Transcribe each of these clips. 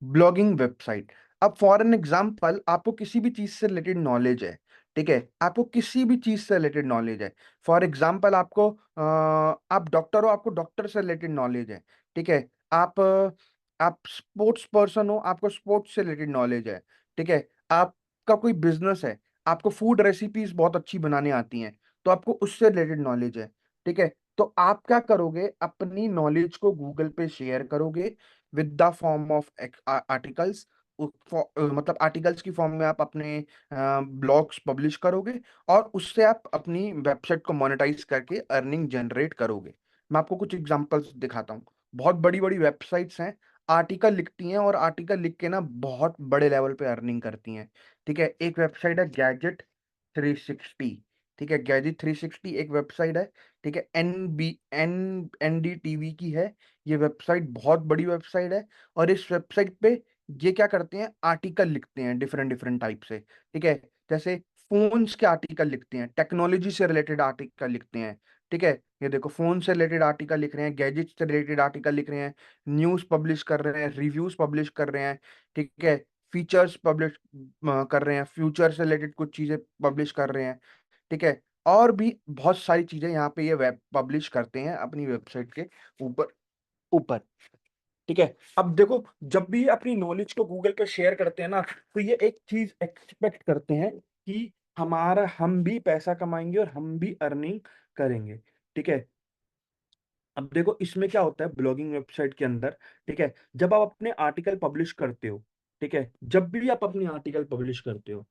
Blogging website. अब for an example, आपको किसी भी चीज से रिलेटेड नॉलेज है, ठीक है, आपको किसी भी चीज से रिलेटेड नॉलेज है। फॉर एग्जाम्पल आपको आप डॉक्टर हो, आपको डॉक्टर से रिलेटेड नॉलेज है, ठीक है। आप स्पोर्ट्स पर्सन हो, आपको स्पोर्ट्स से रिलेटेड नॉलेज है, ठीक है। आपका कोई बिजनेस है, आपको फूड रेसिपीज बहुत अच्छी बनाने आती हैं, तो आपको उससे रिलेटेड नॉलेज है, ठीक है। तो आप क्या करोगे, अपनी नॉलेज को गूगल पे शेयर करोगे with the form of articles. मतलब आर्टिकल्स की फॉर्म में आप अपने ब्लॉग्स पब्लिश करोगे, और उससे आप अपनी वेबसाइट को मोनेटाइज करके अर्निंग जनरेट करोगे। मैं आपको कुछ एग्जांपल्स दिखाता हूँ। बहुत बड़ी बड़ी वेबसाइट्स हैं, आर्टिकल लिखती हैं, और आर्टिकल लिख के ना बहुत बड़े लेवल पे अर्निंग करती हैं, ठीक है। एक वेबसाइट है गैजेट 360, ठीक है। गैजेट 360 एक वेबसाइट है, ठीक है। NDTV की है ये वेबसाइट, बहुत बड़ी वेबसाइट है। और इस वेबसाइट पे ये क्या करते हैं, आर्टिकल लिखते हैं डिफरेंट डिफरेंट टाइप से, ठीक है। जैसे फोन्स के आर्टिकल लिखते हैं, टेक्नोलॉजी से रिलेटेड आर्टिकल लिखते हैं, ठीक है। ये देखो, फोन से रिलेटेड आर्टिकल लिख रहे हैं, गैजेट से रिलेटेड आर्टिकल लिख रहे हैं, न्यूज पब्लिश कर रहे हैं, रिव्यूज पब्लिश कर रहे हैं, ठीक है। फीचर्स पब्लिश कर रहे हैं, फ्यूचर से रिलेटेड कुछ चीजें पब्लिश कर रहे हैं, ठीक है। और भी बहुत सारी चीजें यहाँ पे ये वेब पब्लिश करते हैं अपनी वेबसाइट के ऊपर ऊपर ठीक है। अब देखो, जब भी अपनी नॉलेज को गूगल पे शेयर करते हैं ना, तो ये एक चीज एक्सपेक्ट करते हैं कि हम भी पैसा कमाएंगे और हम भी अर्निंग करेंगे, ठीक है। अब देखो, इसमें क्या होता है ब्लॉगिंग वेबसाइट के अंदर, ठीक है। जब आप अपने आर्टिकल पब्लिश करते हो, ठीक है, जब भी आप अपनी आर्टिकल पब्लिश करते हो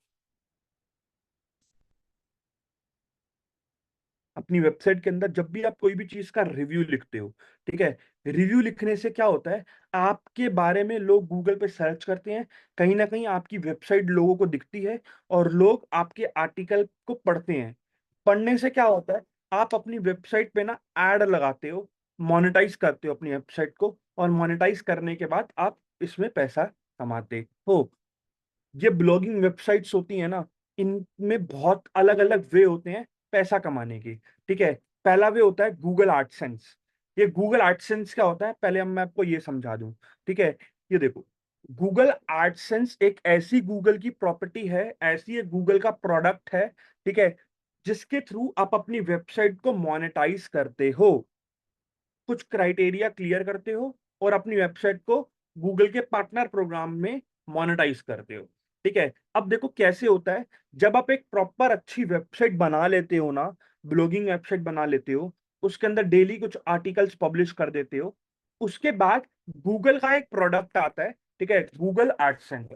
अपनी वेबसाइट के अंदर, जब भी आप कोई भी चीज का रिव्यू लिखते हो, ठीक है, रिव्यू लिखने से क्या होता है, आपके बारे में लोग गूगल पे सर्च करते हैं, कहीं ना कहीं आपकी वेबसाइट लोगों को दिखती है, और लोग आपके आर्टिकल को पढ़ते हैं। पढ़ने से क्या होता है, आप अपनी वेबसाइट पे ना ऐड लगाते हो, मोनेटाइज करते हो अपनी वेबसाइट को, और मोनेटाइज करने के बाद आप इसमें पैसा कमाते हो। ये ब्लॉगिंग वेबसाइट्स होती है ना, इनमें बहुत अलग अलग वे होते हैं पैसा कमाने के, ठीक है। पहला वे होता है गूगल एडसेंस। ये गूगल एडसेंस क्या होता है, पहले हम मैं आपको ये समझा दूं, ठीक है। ये देखो, गूगल एडसेंस एक ऐसी गूगल की प्रॉपर्टी है, ऐसी एक गूगल का प्रोडक्ट है, ठीक है, जिसके थ्रू आप अपनी वेबसाइट को मोनेटाइज करते हो, कुछ क्राइटेरिया क्लियर करते हो, और अपनी वेबसाइट को गूगल के पार्टनर प्रोग्राम में मोनेटाइज करते हो, ठीक है। अब देखो कैसे होता है, जब आप एक प्रॉपर अच्छी वेबसाइट बना लेते हो ना, ब्लॉगिंग वेबसाइट बना लेते हो, उसके अंदर डेली कुछ आर्टिकल्स पब्लिश कर देते हो, उसके बाद गूगल का एक प्रोडक्ट आता है, ठीक है, गूगल एडसेंस।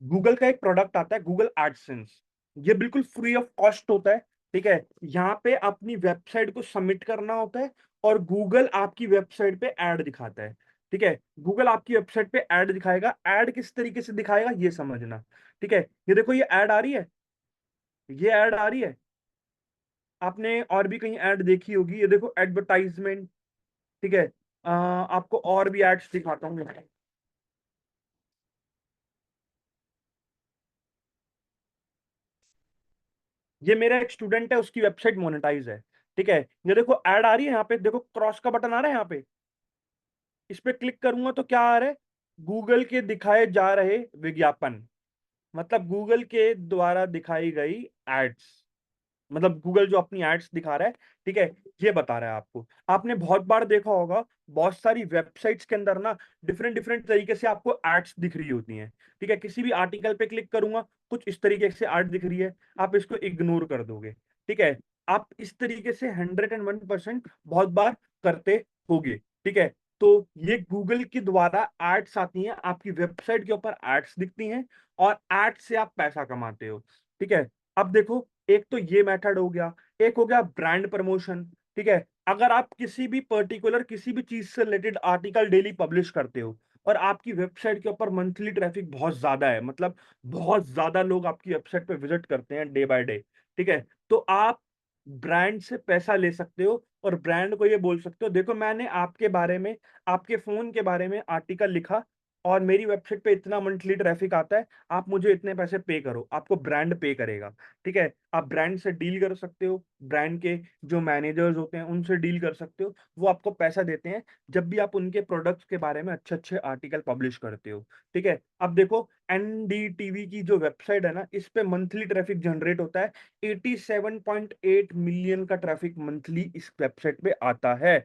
गूगल का एक प्रोडक्ट आता है गूगल एडसेंस। ये बिल्कुल फ्री ऑफ कॉस्ट होता है, ठीक है। यहाँ पे अपनी वेबसाइट को सबमिट करना होता है, और गूगल आपकी वेबसाइट पे ऐड दिखाता है, ठीक है। गूगल आपकी वेबसाइट पे ऐड दिखाएगा, ऐड किस तरीके से दिखाएगा ये समझना, ठीक है। ये देखो, ये ऐड आ रही है, ये ऐड आ रही है, आपने और भी कहीं ऐड देखी होगी, ये देखो एडवर्टाइजमेंट, ठीक है। आपको और भी एड्स दिखाता हूँ मैं। ये मेरा एक स्टूडेंट है, उसकी वेबसाइट मोनेटाइज है, ठीक है। ये देखो ऐड आ रही है, यहाँ पे देखो क्रॉस का बटन आ रहा है, यहाँ पे इस पे क्लिक करूंगा तो क्या आ रहा है, गूगल के दिखाए जा रहे विज्ञापन, मतलब गूगल के द्वारा दिखाई गई एड्स, मतलब गूगल जो अपनी एड्स दिखा रहा है, ठीक है, ये बता रहा है आपको। आपने बहुत बार देखा होगा, बहुत सारी वेबसाइट्स के अंदर ना डिफरेंट डिफरेंट तरीके से आपको एड्स दिख रही होती हैं, ठीक है। किसी भी आर्टिकल पे क्लिक करूंगा, कुछ इस तरीके से एड दिख रही है, आप इसको इग्नोर कर दोगे, ठीक है। आप इस तरीके से 101% बहुत बार करते होगे, ठीक है। तो ये गूगल के द्वारा एड्स आती हैं, आपकी वेबसाइट के ऊपर एड्स दिखती हैं, और एड्स से आप पैसा कमाते हो, ठीक है। अब देखो, एक तो ये मेथड हो गया, एक हो गया ब्रांड प्रमोशन, ठीक है। अगर आप किसी भी पर्टिकुलर किसी भी चीज से रिलेटेड आर्टिकल डेली पब्लिश करते हो, और आपकी वेबसाइट के ऊपर मंथली ट्रैफिक बहुत ज्यादा है, मतलब बहुत ज्यादा लोग आपकी वेबसाइट पे विजिट करते हैं डे बाय डे, ठीक है, तो आप ब्रांड से पैसा ले सकते हो और ब्रांड को ये बोल सकते हो, देखो मैंने आपके बारे में, आपके फ़ोन के बारे में आर्टिकल लिखा और मेरी वेबसाइट पे इतना मंथली ट्रैफ़िक आता है, आप मुझे इतने पैसे पे करो, आपको ब्रांड पे करेगा, ठीक है? आप ब्रांड से डील कर सकते हो, ब्रांड के जो मैनेजर्स होते हैं, उनसे डील कर सकते हो, वो आपको पैसा देते हैं, जब भी आप उनके प्रोडक्ट्स के बारे में अच्छे-अच्छे आर्टिकल पब्लिश करते हो, ठीक है? अब देखो एनडीटीवी की जो वेबसाइट है ना, इस पे मंथली ट्रैफ़िक जनरेट होता है, 87.8 मिलियन का ट्रैफिक मंथली इस वेबसाइट पे आता है।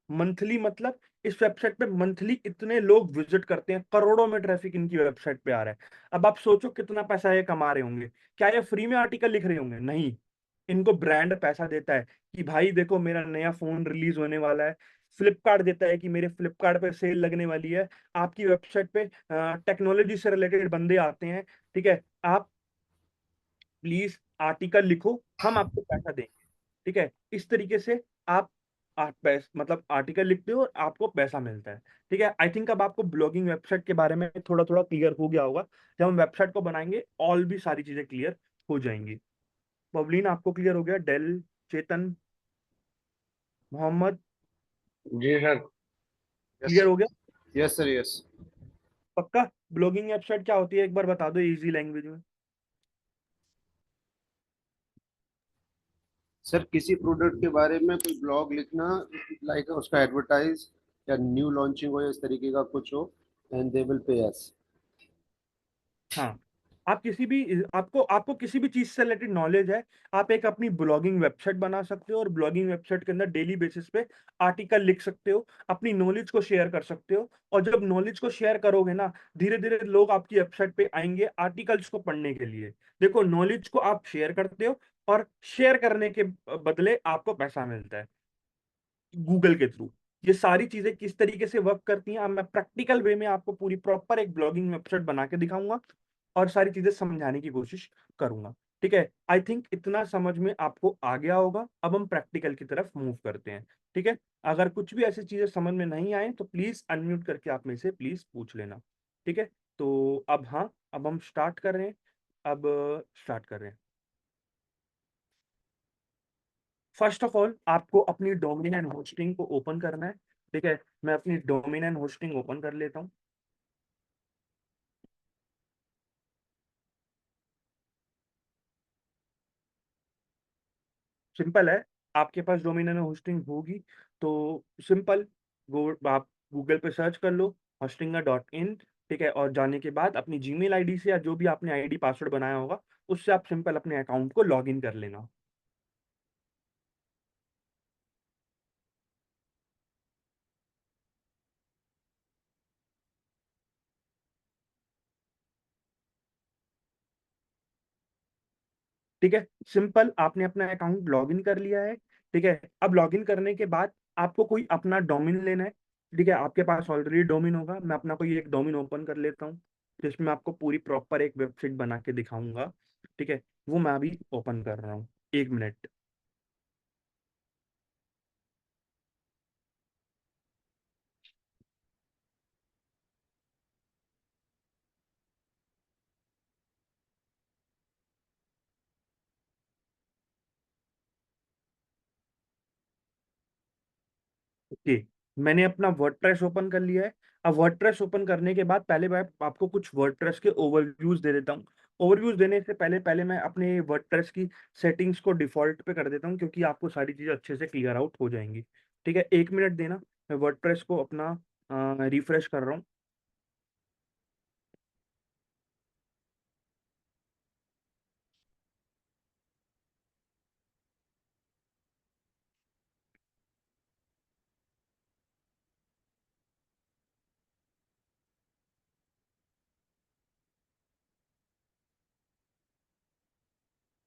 मंथली मतलब इस वेबसाइट पे मंथली इतने लोग विजिट करते हैं, करोड़ों में ट्रैफिक इनकी वेबसाइट पे आ रहा है। अब आप सोचो कितना पैसा ये कमा रहे होंगे। क्या ये फ्री में आर्टिकल लिख रहे होंगे? नहीं। इनको ब्रांड पैसा देता है कि भाई देखो मेरा नया फ़ोन रिलीज़ होने वाला है। फ्लिपकार्ट देता है कि मेरे फ्लिपकार्ट पे सेल लगने वाली है। आपकी वेबसाइट पे टेक्नोलॉजी से रिलेटेड बंदे आते हैं, ठीक है? आप प्लीज आर्टिकल लिखो, हम आपको पैसा देंगे, ठीक है? इस तरीके से आप मतलब आर्टिकल लिखते हो और आपको पैसा मिलता है, ठीक है? आई थिंक अब आपको ब्लॉगिंग वेबसाइट के बारे में थोड़ा-थोड़ा क्लियर हो गया होगा। जब हम वेबसाइट को बनाएँगे, और भी सारी चीज़ें क्लियर हो जाएँगी। पवलीन आपको क्लियर हो गया? डेल, चेतन, मोहम्मद जी सर। यस क्लियर हो गया? Yes sir yes. पक्का? ब्लॉगिंग वेबसाइट क्या होती है एक बार बता दो ईज़ी लैंग्वेज में। सर किसी प्रोडक्ट के बारे में कोई ब्लॉग लिखना, लाइक उसका एडवर्टाइज या न्यू लॉन्चिंग हो या इस तरीके का कुछ हो, एंड दे विल पे अस। हाँ, आप किसी भी आपको आपको किसी भी चीज़ से रिलेटेड नॉलेज है, आप एक अपनी ब्लॉगिंग वेबसाइट बना सकते हो और ब्लॉगिंग वेबसाइट के अंदर डेली बेसिस पे आर्टिकल लिख सकते हो, अपनी नॉलेज को शेयर कर सकते हो और जब नॉलेज को शेयर करोगे ना, धीरे-धीरे लोग आपकी वेबसाइट पे आएँगे आर्टिकल्स को पढ़ने के लिए। देखो नॉलेज को आप शेयर करते हो और शेयर करने के बदले आपको पैसा मिलता है। गूगल के थ्रू। ये सारी चीज़ें किस तरीके से वर्क करती हैं, अब मैं प्रैक्टिकल वे में आपको पूरी प्रॉपर एक ब्लॉगिंग वेबसाइट बना के दिखाऊँगा और सारी चीज़ें समझाने की कोशिश करूँगा। ठीक है? आई थिंक इतना समझ में आपको आ गया होगा, अब हम प्रैक्टिकल की तरफ मूव करते हैं। ठीक है? अगर कुछ भी ऐसी चीज़ें समझ में नहीं आएँ, तो प्लीज़ अनम्यूट करके आप मेरे से प्लीज़ पूछ लेना। ठीक है? तो अब हाँ, अब हम स्टार्ट कर रहे हैं। अब स्टार्ट कर रहे हैं। फर्स्ट ऑफ ऑल आपको अपनी डोमेन एंड होस्टिंग को ओपन करना है, ठीक है? मैं अपनी डोमेन एंड होस्टिंग ओपन कर लेता हूँ। सिंपल है, आपके पास डोमेन एंड होस्टिंग होगी, तो सिंपल आप गूगल पे सर्च कर लो hostinger.in, ठीक है? और जाने के बाद अपनी जीमेल आईडी से या जो भी आपने आईडी पासवर्ड बनाया होगा, उससे आप सिंपल अपने अकाउंट को लॉगिन कर लेना। ठीक है? सिंपल आपने अपना अकाउंट लॉगिन कर लिया है, ठीक है? अब लॉगिन करने के बाद आपको कोई अपना डोमेन लेना है, ठीक है? आपके पास ऑलरेडी डोमेन होगा, मैं अपना कोई एक डोमेन ओपन कर लेता हूँ, जिसमें आपको पूरी प्रॉपर एक वेबसाइट बना के दिखाऊँगा, ठीक है? वो मैं अभी ओपन कर रहा हूँ, 1 मिनट। ओके, मैंने अपना वर्डप्रेस ओपन कर लिया है। अब वर्डप्रेस ओपन करने के बाद पहले मैं आपको कुछ वर्डप्रेस के ओवरव्यूज़ दे देता हूँ। ओवरव्यूज़ देने से पहले पहले मैं अपने वर्डप्रेस की सेटिंग्स को डिफ़ॉल्ट पे कर देता हूँ, क्योंकि आपको सारी चीज़ें अच्छे से क्लियर आउट हो जाएँगी। ठीक है? 1 मिनट देना, मैं वर्डप्रेस को अपना रिफ्रेश कर रहा हूँ।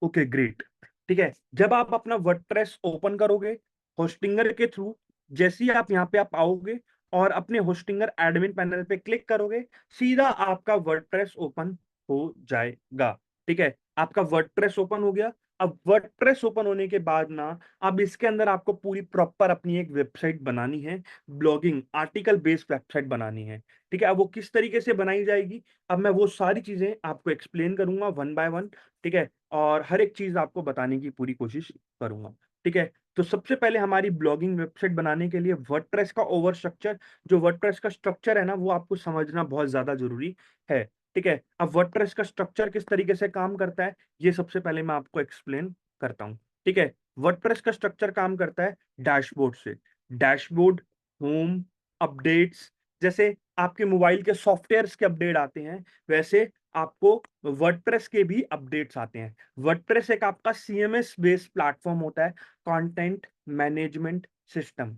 ओके ग्रेट, ठीक है। जब आप अपना वर्डप्रेस ओपन करोगे होस्टिंगर के थ्रू, जैसे ही आप यहाँ पे आप आओगे और अपने होस्टिंगर एडमिन पैनल पे क्लिक करोगे, सीधा आपका वर्डप्रेस ओपन हो जाएगा। ठीक है, आपका वर्डप्रेस ओपन हो गया। अब वर्डप्रेस ओपन होने के बाद ना, अब इसके अंदर आपको पूरी प्रॉपर अपनी एक वेबसाइट बनानी है, ब्लॉगिंग आर्टिकल बेस्ड वेबसाइट बनानी है। ठीक है, अब वो किस तरीके से बनाई जाएगी, अब मैं वो सारी चीजें आपको एक्सप्लेन करूंगा वन बाय वन। ठीक है, और हर एक चीज आपको बताने की पूरी कोशिश करूंगा। ठीक है, तो सबसे पहले हमारी ब्लॉगिंग वेबसाइट बनाने के लिए वर्डप्रेस का ओवर स्ट्रक्चर, जो वर्डप्रेस का स्ट्रक्चर है ना, वो आपको समझना बहुत ज्यादा जरूरी है। ठीक है, अब वर्डप्रेस का स्ट्रक्चर किस तरीके से काम करता है, ये सबसे पहले मैं आपको एक्सप्लेन करता हूँ। ठीक है, वर्डप्रेस का स्ट्रक्चर काम करता है डैशबोर्ड से। डैशबोर्ड, होम, अपडेट्स, जैसे आपके मोबाइल के सॉफ्टवेयर्स के अपडेट आते हैं, वैसे आपको वर्डप्रेस के भी अपडेट्स आते हैं। वर्डप्रेस एक आपका सीएमएस बेस्ड प्लेटफॉर्म होता है, कंटेंट मैनेजमेंट सिस्टम।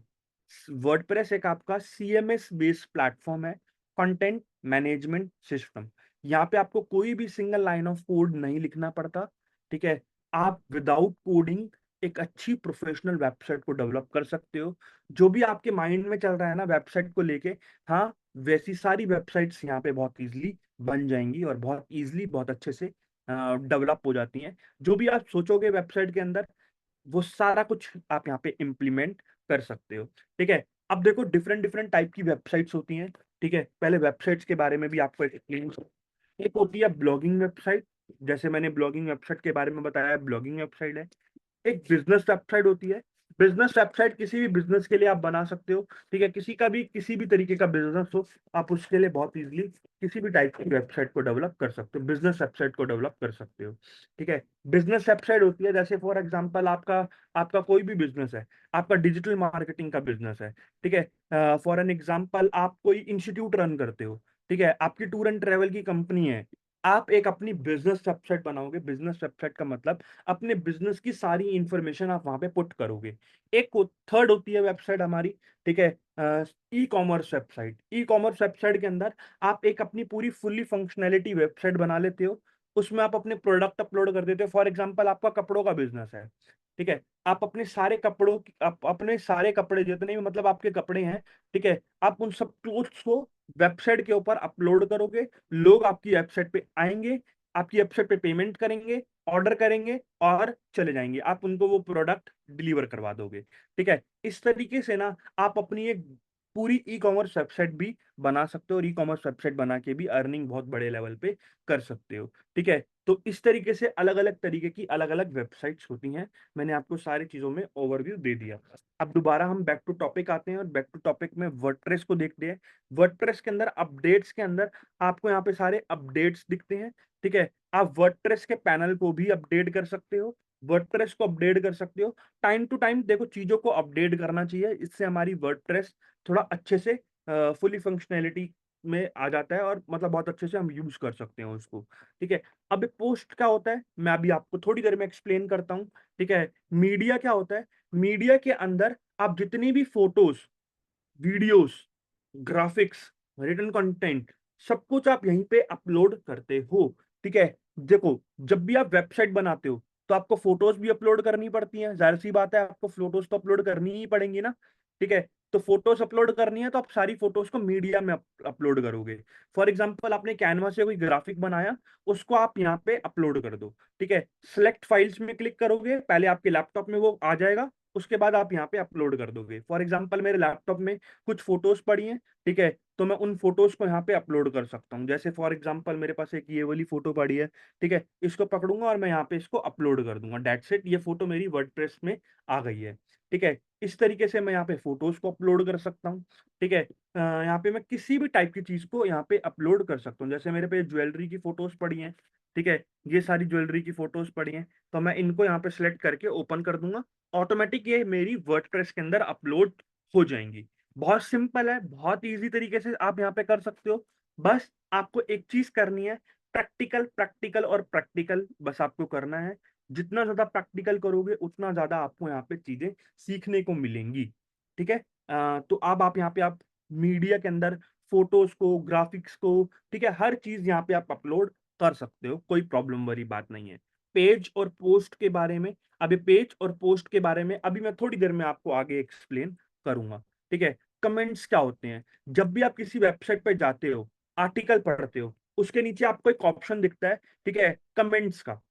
वर्डप्रेस एक आपका सीएमएस बेस्ड प्लेटफॉर्म है, कंटेंट मैनेजमेंट सिस्टम। यहाँ पे आपको कोई भी सिंगल लाइन ऑफ कोड नहीं लिखना पड़ता। ठीक है, आप विदाउट कोडिंग एक अच्छी प्रोफेशनल वेबसाइट को डेवलप कर सकते हो। जो भी आपके माइंड में चल रहा है ना वेबसाइट को लेके, हाँ, वैसी सारी वेबसाइट्स यहाँ पे बहुत इजीली बन जाएंगी और बहुत इजीली, बहुत अच्छे से डेवलप हो जाती हैं। जो भी आप सोचोगे वेबसाइट के अंदर, वो सारा कुछ आप यहाँ पे इम्प्लीमेंट कर सकते हो। ठीक है, अब देखो डिफरेंट डिफरेंट टाइप की वेबसाइट्स होती हैं। ठीक है, पहले वेबसाइट्स के बारे में भी आपको एक्सप्लेन, एक होती है ब्लॉगिंग वेबसाइट, जैसे मैंने ब्लॉगिंग वेबसाइट के बारे में बताया, ब्लॉगिंग वेबसाइट है। एक बिजनेस वेबसाइट होती है। बिजनेस वेबसाइट किसी भी बिजनेस के लिए आप बना सकते हो। ठीक है, किसी का भी किसी भी तरीके का बिजनेस हो, आप उसके लिए बहुत इजीली किसी भी टाइप की वेबसाइट को डेवलप कर सकते हो, बिजनेस वेबसाइट को डेवलप कर सकते हो। ठीक है, बिजनेस वेबसाइट होती है, जैसे फॉर एग्जांपल आपका आपका कोई भी बिजनेस है, आपका डिजिटल मार्केटिंग का बिजनेस है। ठीक है, फॉर एन एग्जांपल आप कोई इंस्टीट्यूट रन करते हो। ठीक है, आपकी टूर एंड ट्रेवल की कंपनी है, आप एक अपनी बिजनेस वेबसाइट बनाओगे। बिजनेस वेबसाइट का मतलब अपने बिजनेस की सारी इंफॉर्मेशन आप वहां पे पुट करोगे। एक थर्ड होती है वेबसाइट हमारी। ठीक है, e commerce website. E commerce website के अंदर आप एक अपनी पूरी फुल्ली फंक्शनैलिटी वेबसाइट बना लेते हो। उसमें आप अपने प्रोडक्ट अपलोड कर देते हो। फॉर एग्जांपल आपका कपड़ों का बिजनेस है। ठीक है, आप अपने सारे कपड़ों आप अपने सारे कपड़े जितने भी मतलब आपके कपड़े हैं, ठीक है, आप उन सब क्लोथ्स को वेबसाइट के ऊपर अपलोड करोगे। लोग आपकी वेबसाइट पे आएंगे, आपकी वेबसाइट पे पेमेंट करेंगे, ऑर्डर करेंगे और चले जाएंगे, आप उनको वो प्रोडक्ट डिलीवर करवा दोगे। ठीक है, इस तरीके से ना आप अपनी एक पूरी ई कॉमर्स वेबसाइट भी बना सकते हो और ई कॉमर्स वेबसाइट बना के भी अर्निंग बहुत बड़े लेवल पे कर सकते हो। ठीक है, तो इस तरीके से अलग अलग तरीके की अलग अलग वेबसाइट्स होती हैं। मैंने आपको सारी चीजों में ओवरव्यू दे दिया। अब दोबारा हम बैक टू टॉपिक आते हैं और बैक टू टॉपिक में वर्डप्रेस को देखते हैं। वर्डप्रेस के अंदर अपडेट्स के अंदर आपको यहाँ पे सारे अपडेट्स दिखते हैं। ठीक है, आप वर्डप्रेस के पैनल को भी अपडेट कर सकते हो, वर्डप्रेस को अपडेट कर सकते हो। टाइम टू टाइम देखो चीजों को अपडेट करना चाहिए, इससे हमारी वर्डप्रेस थोड़ा अच्छे से फुली फंक्शनैलिटी में आ जाता है और मतलब बहुत अच्छे से हम यूज कर सकते हैं उसको। ठीक है, अब पोस्ट क्या होता है मैं अभी आपको थोड़ी देर में एक्सप्लेन करता हूँ। ठीक है, मीडिया क्या होता है, मीडिया के अंदर आप जितनी भी photos, videos, graphics, written content, सब कुछ आप यहीं पे अपलोड करते हो। ठीक है, देखो जब भी आप वेबसाइट बनाते हो तो आपको फोटोज भी अपलोड करनी पड़ती हैं, जाहिर सी बात है आपको फोटोज तो अपलोड करनी ही पड़ेंगी ना। ठीक है, तो फोटोज अपलोड करनी है तो आप सारी फोटोज को मीडिया में अपलोड करोगे। फॉर एग्जांपल आपने कैनवा से कोई ग्राफिक बनाया, उसको आप यहाँ पे अपलोड कर दो। ठीक है, सिलेक्ट फाइल्स में क्लिक करोगे, पहले आपके लैपटॉप में वो आ जाएगा, उसके बाद आप यहाँ पे अपलोड कर दोगे। फॉर एग्जांपल मेरे लैपटॉप में कुछ फोटोज पड़ी हैं। ठीक है, तो मैं उन फोटोज को यहाँ पे अपलोड कर सकता हूँ। जैसे फॉर एग्जांपल मेरे पास एक ये वाली फोटो पड़ी है। ठीक है, इसको पकड़ूंगा और मैं यहाँ पे इसको अपलोड कर दूंगा, डेट्स इट, ये फोटो मेरी वर्डप्रेस में आ गई है। ठीक है, इस तरीके से मैं यहाँ पे फोटोज को अपलोड कर सकता हूँ। ठीक है, यहाँ पे मैं किसी भी टाइप की चीज को यहाँ पे अपलोड कर सकता हूँ। जैसे मेरे पे ज्वेलरी की फोटोज पड़ी हैं। ठीक है, ये सारी ज्वेलरी की फोटोज पड़ी हैं, तो मैं इनको यहाँ पे सिलेक्ट करके ओपन कर दूंगा, ऑटोमेटिक ये मेरी वर्डप्रेस के अंदर अपलोड हो जाएंगी। बहुत सिंपल है, बहुत इजी तरीके से आप यहाँ पे कर सकते हो। बस आपको एक चीज करनी है, प्रैक्टिकल प्रैक्टिकल और प्रैक्टिकल, बस आपको करना है। जितना ज्यादा प्रैक्टिकल करोगे उतना ज्यादा आपको यहाँ पे चीजें सीखने को मिलेंगी। ठीक है, तो अब आप यहाँ पे आप मीडिया के अंदर फोटोज को, ग्राफिक्स को, ठीक है, हर चीज यहाँ पे आप अपलोड कर सकते हो, कोई प्रॉब्लम वाली बात नहीं है। पेज और पोस्ट के बारे में, अभी पेज और पोस्ट के बारे में अभी मैं थोड़ी देर में आपको आगे एक्सप्लेन करूंगा। ठीक है, कमेंट्स क्या होते हैं, जब भी आप किसी वेबसाइट पे जाते हो, आर्टिकल पढ़ते हो, उसके नीचे आपको एक ऑप्शन दिखता है, ठीक है, कमेंट्स का।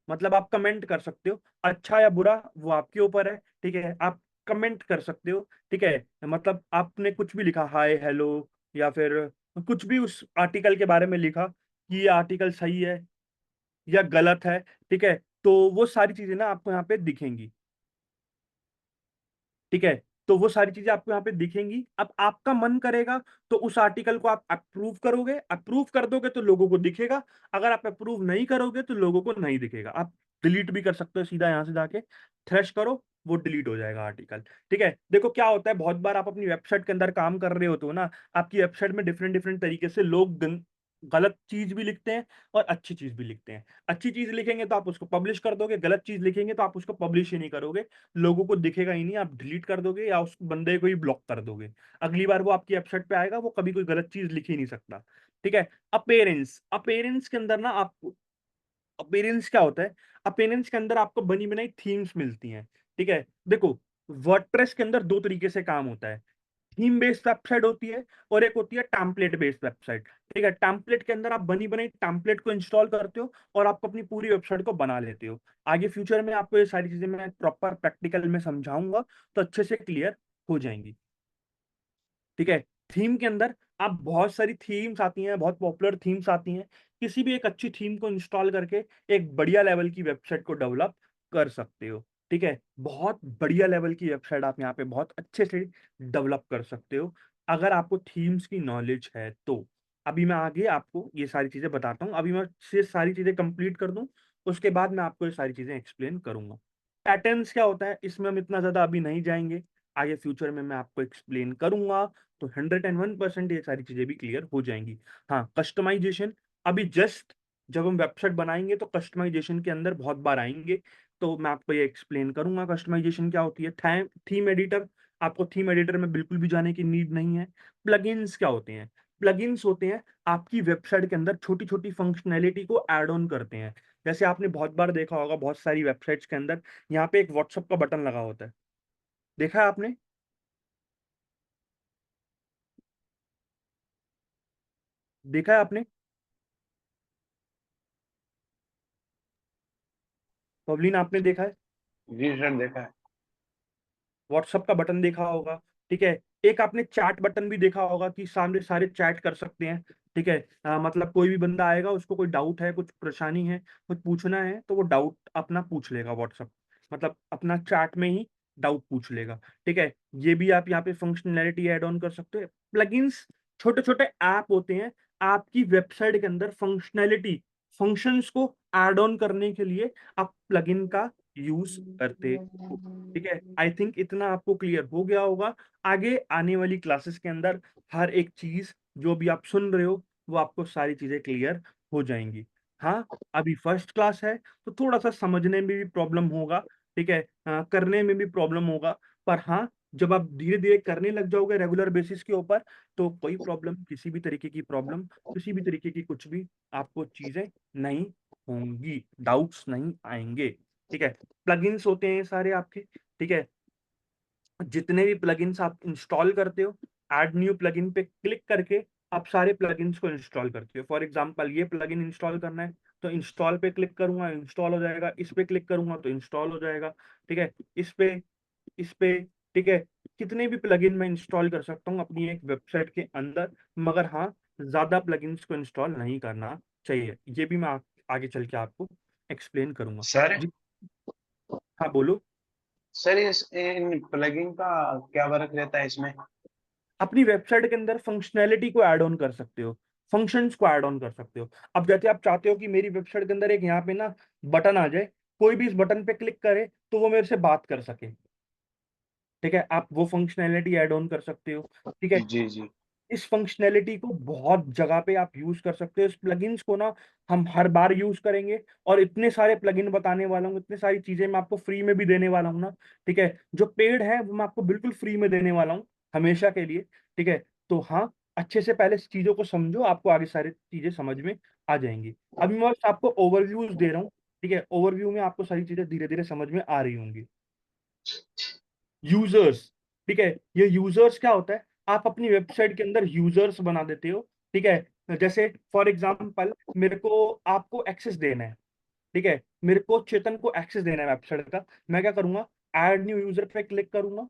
मतलब आप कमेंट कर सकते हो, अच्छा या बुरा वो आपके ऊपर है, ठीक है। आप कमेंट कर सकते हो, ठीक है। मतलब आपने कुछ भी लिखा, हाय हेलो, या फिर कुछ भी उस आर्टिकल के बारे में लिखा कि ये आर्टिकल सही है या गलत है, ठीक है, तो वो सारी चीजें ना आपको यहाँ पे दिखेंगी, ठीक है। तो वो सारी चीजें आपको यहाँ पे दिखेंगी। अब आपका मन करेगा तो उस आर्टिकल को आप अप्रूव करोगे, अप्रूव कर दोगे तो लोगों को दिखेगा, अगर आप अप्रूव नहीं करोगे तो लोगों को नहीं दिखेगा। आप डिलीट भी कर सकते हो, सीधा यहाँ से जाके थ्रेश करो, वो डिलीट हो जाएगा आर्टिकल, ठीक है। देखो क्या होता है, बहुत बार आप अपनी वेबसाइट के अंदर काम कर रहे होते हो ना, आपकी वेबसाइट में डिफरेंट डिफरेंट तरीके से लोग गलत चीज भी लिखते हैं और अच्छी चीज भी लिखते हैं। अच्छी चीज लिखेंगे तो आप उसको पब्लिश कर दोगे, गलत चीज लिखेंगे तो आप उसको पब्लिश ही नहीं करोगे, लोगों को दिखेगा ही नहीं, आप डिलीट कर दोगे या उस बंदे को ही ब्लॉक कर दोगे। अगली बार वो आपकी वेबसाइट पे आएगा, वो कभी कोई गलत चीज लिख ही नहीं सकता, ठीक है। अपेरेंस, अपेरेंस के अंदर ना आपको, अपेरेंस क्या होता है, अपेरेंस के अंदर आपको बनी बनाई थीम्स मिलती हैं, ठीक है। देखो, वर्डप्रेस के अंदर दो तरीके से काम होता है, थीम बेस्ड वेबसाइट होती है और एक होती है टेम्पलेट बेस्ड वेबसाइट, ठीक है। टेम्पलेट के अंदर आप बनी बनाई टेम्पलेट को इंस्टॉल करते हो और आप अपनी पूरी वेबसाइट को बना लेते हो। आगे फ्यूचर में आपको ये सारी चीजें मैं प्रॉपर प्रैक्टिकल में समझाऊंगा, तो अच्छे से क्लियर हो जाएंगी, ठीक है। थीम के अंदर आप बहुत सारी थीम्स आती हैं, बहुत पॉपुलर थीम्स आती हैं, किसी भी एक अच्छी थीम को इंस्टॉल करके एक बढ़िया लेवल की वेबसाइट को डेवलप कर सकते हो, ठीक है। बहुत बढ़िया लेवल की वेबसाइट आप यहाँ पे बहुत अच्छे से डेवलप कर सकते हो, अगर आपको थीम्स की नॉलेज है तो। अभी मैं आगे आपको ये सारी चीजें बताता हूँ, अभी मैं ये सारी चीजें कंप्लीट कर दूं, उसके बाद मैं आपको ये सारी चीजें एक्सप्लेन करूंगा। पैटर्न्स क्या होता है, इसमें हम इतना ज्यादा अभी नहीं जाएंगे, आगे फ्यूचर में मैं आपको एक्सप्लेन करूंगा, तो 101% ये सारी चीजें भी क्लियर हो जाएंगी। हाँ, कस्टमाइजेशन, अभी जस्ट जब हम वेबसाइट बनाएंगे तो कस्टमाइजेशन के अंदर बहुत बार आएंगे, तो मैं आपको ये एक्सप्लेन करूंगा कस्टमाइजेशन क्या होती है। थीम एडिटर, आपको थीम एडिटर में बिल्कुल भी जाने की नीड नहीं है। प्लगइन्स क्या होते हैं, प्लगइन्स होते हैं आपकी वेबसाइट के अंदर छोटी छोटी फंक्शनैलिटी को ऐड ऑन करते हैं। जैसे आपने बहुत बार देखा होगा, बहुत सारी वेबसाइट्स के अंदर यहाँ पे एक व्हाट्सअप का बटन लगा होता है, देखा है आपने, देखा है आपने, पवलिन आपने देखा है, जी सर, देखा है। व्हाट्सअप का बटन देखा होगा, ठीक है। एक आपने चैट बटन भी देखा होगा कि सामने सारे चैट कर सकते हैं, ठीक है। मतलब कोई भी बंदा आएगा, उसको कोई डाउट है, कुछ परेशानी है, कुछ पूछना है, तो वो डाउट अपना पूछ लेगा व्हाट्सअप, मतलब अपना चैट में ही डाउट पूछ लेगा, ठीक है। ये भी आप यहाँ पे फंक्शनैलिटी ऐड ऑन कर सकते हो। प्लगइन्स छोटे छोटे ऐप होते हैं आपकी वेबसाइट के अंदर, फंक्शनैलिटी, फंक्शंस को ऐड ऑन करने के लिए आप प्लगइन का यूज करते हो, ठीक है। आई थिंक इतना आपको क्लियर हो गया होगा। आगे आने वाली क्लासेस के अंदर हर एक चीज जो भी आप सुन रहे हो, वो आपको सारी चीजें क्लियर हो जाएंगी। हाँ, अभी फर्स्ट क्लास है तो थोड़ा सा समझने में भी प्रॉब्लम होगा, ठीक है, करने में भी प्रॉब्लम होगा, पर हाँ, जब आप धीरे धीरे करने लग जाओगे रेगुलर बेसिस के ऊपर, तो कोई प्रॉब्लम, किसी भी तरीके की प्रॉब्लम, किसी भी तरीके की कुछ भी आपको चीजें नहीं होंगी, डाउट्स नहीं आएंगे, ठीक है। प्लगइन्स होते हैं सारे आपके, ठीक है। जितने भी प्लगइन्स आप इंस्टॉल करते हो, ऐड न्यू प्लगइन पे क्लिक करके आप सारे प्लगइन्स को इंस्टॉल करते हो। फॉर एग्जांपल ये प्लगइन इंस्टॉल करना है तो इंस्टॉल पे क्लिक करूंगा, इंस्टॉल हो जाएगा, इस पे क्लिक करूंगा तो इंस्टॉल हो जाएगा, ठीक है। इस पे, इस पे, ठीक है। कितने भी प्लगइन मैं इंस्टॉल कर सकता हूँ अपनी एक वेबसाइट के अंदर, मगर हाँ, ज्यादा प्लगइन्स को इंस्टॉल नहीं करना चाहिए, ये भी मैं आगे चल के आपको एक्सप्लेन करूंगा सर जी। हाँ बोलो। सर इस इन प्लगइन का क्या वर्क रहता है इसमें? अपनी वेबसाइट के अंदर फंक्शनैलिटी को ऐड ऑन कर सकते हो, फंक्शंस को ऐड ऑन कर सकते हो। अब जैसे आप चाहते हो कि मेरी वेबसाइट के अंदर एक यहाँ पे ना बटन आ जाए, कोई भी इस बटन पे क्लिक करे तो वो मेरे से बात कर सके, ठीक है, आप वो फंक्शनैलिटी ऐड ऑन कर सकते हो, ठीक है। जी जी। इस फंक्शनैलिटी को बहुत जगह पे आप यूज कर सकते हो। इस प्लगइन्स को ना हम हर बार यूज करेंगे, और इतने सारे प्लगइन बताने वाला हूँ, इतनी सारी चीजें मैं आपको फ्री में भी देने वाला हूँ ना, ठीक है। जो पेड है वो मैं आपको बिल्कुल फ्री में देने वाला हूँ, हमेशा के लिए, ठीक है। तो हाँ, अच्छे से पहले इस चीजों को समझो, आपको आगे सारी चीजें समझ में आ जाएंगी। अभी मैं बस आपको ओवरव्यूज दे रहा हूँ, ठीक है, ओवरव्यू में आपको सारी चीजें धीरे धीरे समझ में आ रही होंगी। यूजर्स, ठीक है, ये यूजर्स क्या होता है, आप अपनी वेबसाइट के अंदर यूजर्स बना देते हो, ठीक है। जैसे फॉर एग्जांपल मेरे को आपको एक्सेस देना है, ठीक है, मेरे को चेतन को एक्सेस देना है वेबसाइट का, मैं क्या करूंगा, ऐड न्यू यूजर पे क्लिक करूंगा,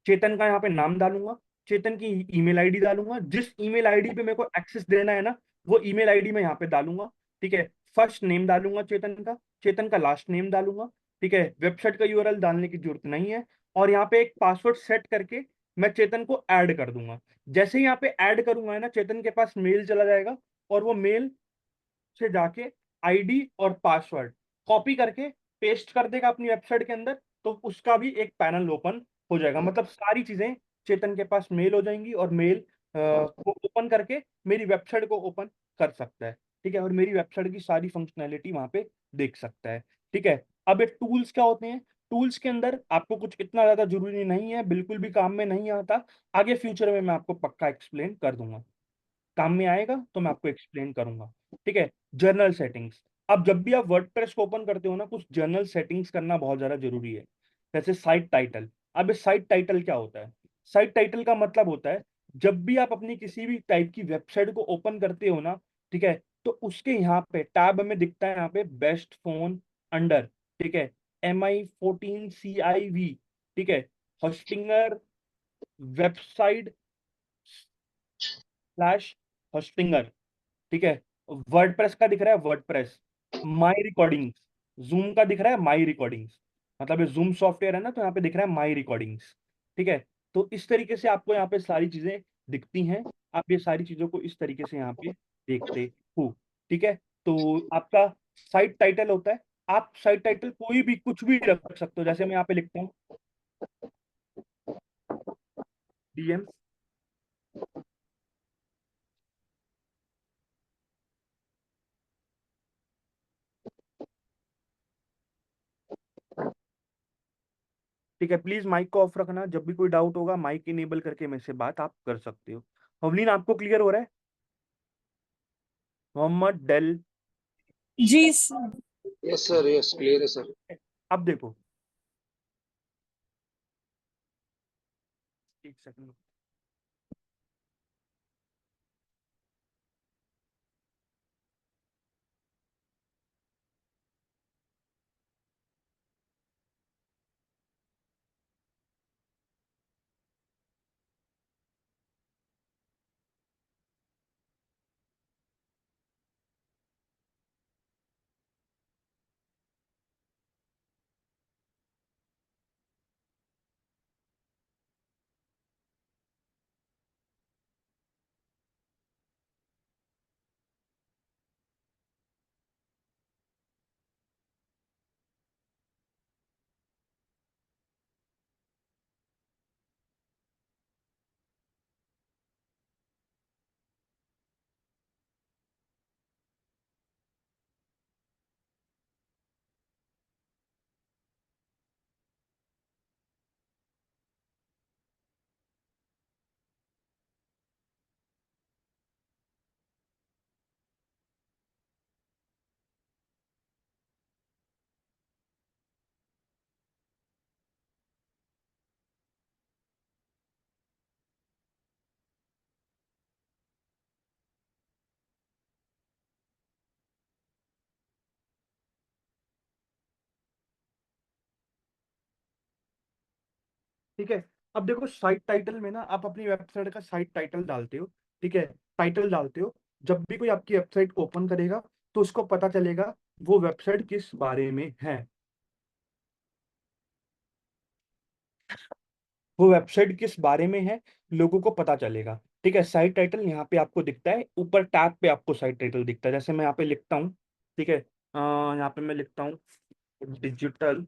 चेतन का यहाँ पे नाम डालूंगा, चेतन की ईमेल आईडी डालूंगा, जिस ईमेल आईडी पे मेरे को एक्सेस देना है ना, वो ईमेल आईडी मैं यहाँ पे डालूंगा। ठीक है, फर्स्ट नेम डालूंगा चेतन का लास्ट नेम डालूंगा। ठीक है, वेबसाइट का यूआरएल डालने की जरूरत नहीं है, और यहाँ पे एक पासवर्ड सेट करके मैं चेतन को ऐड कर दूंगा। जैसे ही यहाँ पे ऐड करूंगा ना, चेतन के पास मेल चला जाएगा, और वो मेल से जाके आईडी और पासवर्ड कॉपी करके पेस्ट कर देगा अपनी वेबसाइट के अंदर, तो उसका भी एक पैनल ओपन हो जाएगा। मतलब सारी चीजें चेतन के पास मेल हो जाएंगी, और मेल को ओपन करके मेरी वेबसाइट को ओपन कर सकता है। ठीक है, और मेरी वेबसाइट की सारी फंक्शनैलिटी वहां पे देख सकता है। ठीक है, अब ये टूल्स क्या होते हैं, टूल्स के अंदर आपको कुछ इतना ज्यादा जरूरी नहीं है, बिल्कुल भी काम में नहीं आता, आगे फ्यूचर में मैं आपको पक्का एक्सप्लेन कर दूंगा, काम में आएगा तो मैं आपको एक्सप्लेन करूंगा। ठीक है, जर्नल सेटिंग्स। अब जब भी आप वर्डप्रेस को ओपन करते हो ना, कुछ जर्नल सेटिंग्स करना बहुत ज्यादा जरूरी है। जैसे साइट टाइटल। अब ये साइट टाइटल क्या होता है, साइट टाइटल का मतलब होता है, जब भी आप अपनी किसी भी टाइप की वेबसाइट को ओपन करते हो ना, ठीक है, तो उसके यहाँ पे टैब में दिखता है, यहाँ पे बेस्ट फोन अंडर, ठीक है, MI14CIV, ठीक है, होस्टिंगर, वेबसाइट स्लैश होस्टिंगर, ठीक है, वर्डप्रेस का दिख रहा है वर्डप्रेस, माई रिकॉर्डिंग्स, जूम का दिख रहा है माई रिकॉर्डिंग्स, मतलब ये जूम सॉफ्टवेयर है ना, तो यहाँ पे दिख रहा है माई रिकॉर्डिंग्स। ठीक है, तो इस तरीके से आपको यहाँ पे सारी चीजें दिखती हैं, आप ये सारी चीजों को इस तरीके से यहाँ पे देखते हो। ठीक है, तो आपका साइट टाइटल होता है, आप साइट टाइटल कोई भी कुछ भी रख सकते हो, जैसे मैं यहाँ पे लिखता हूँ डीएम, ठीक है, प्लीज माइक को ऑफ रखना, जब भी कोई डाउट होगा माइक इनेबल करके मेरे से बात आप कर सकते हो। पवलीन आपको क्लियर हो रहा है, मोहम्मद डेल। जी sir. Yes sir, yes clear है सर। अब देखो, एक सेकंड, ठीक है। अब देखो, साइट टाइटल में ना आप अपनी वेबसाइट का साइट टाइटल डालते हो, ठीक है, टाइटल डालते हो, जब भी कोई आपकी वेबसाइट ओपन करेगा तो उसको पता चलेगा वो वेबसाइट किस बारे में है, वो वेबसाइट किस बारे में है, लोगों को पता चलेगा। ठीक है, साइट टाइटल यहाँ पे आपको दिखता है, ऊपर टैब पे आपको साइट टाइटल दिखता है, जैसे मैं यहाँ पे लिखता हूँ, ठीक है, यहाँ पे मैं लिखता हूँ डिजिटल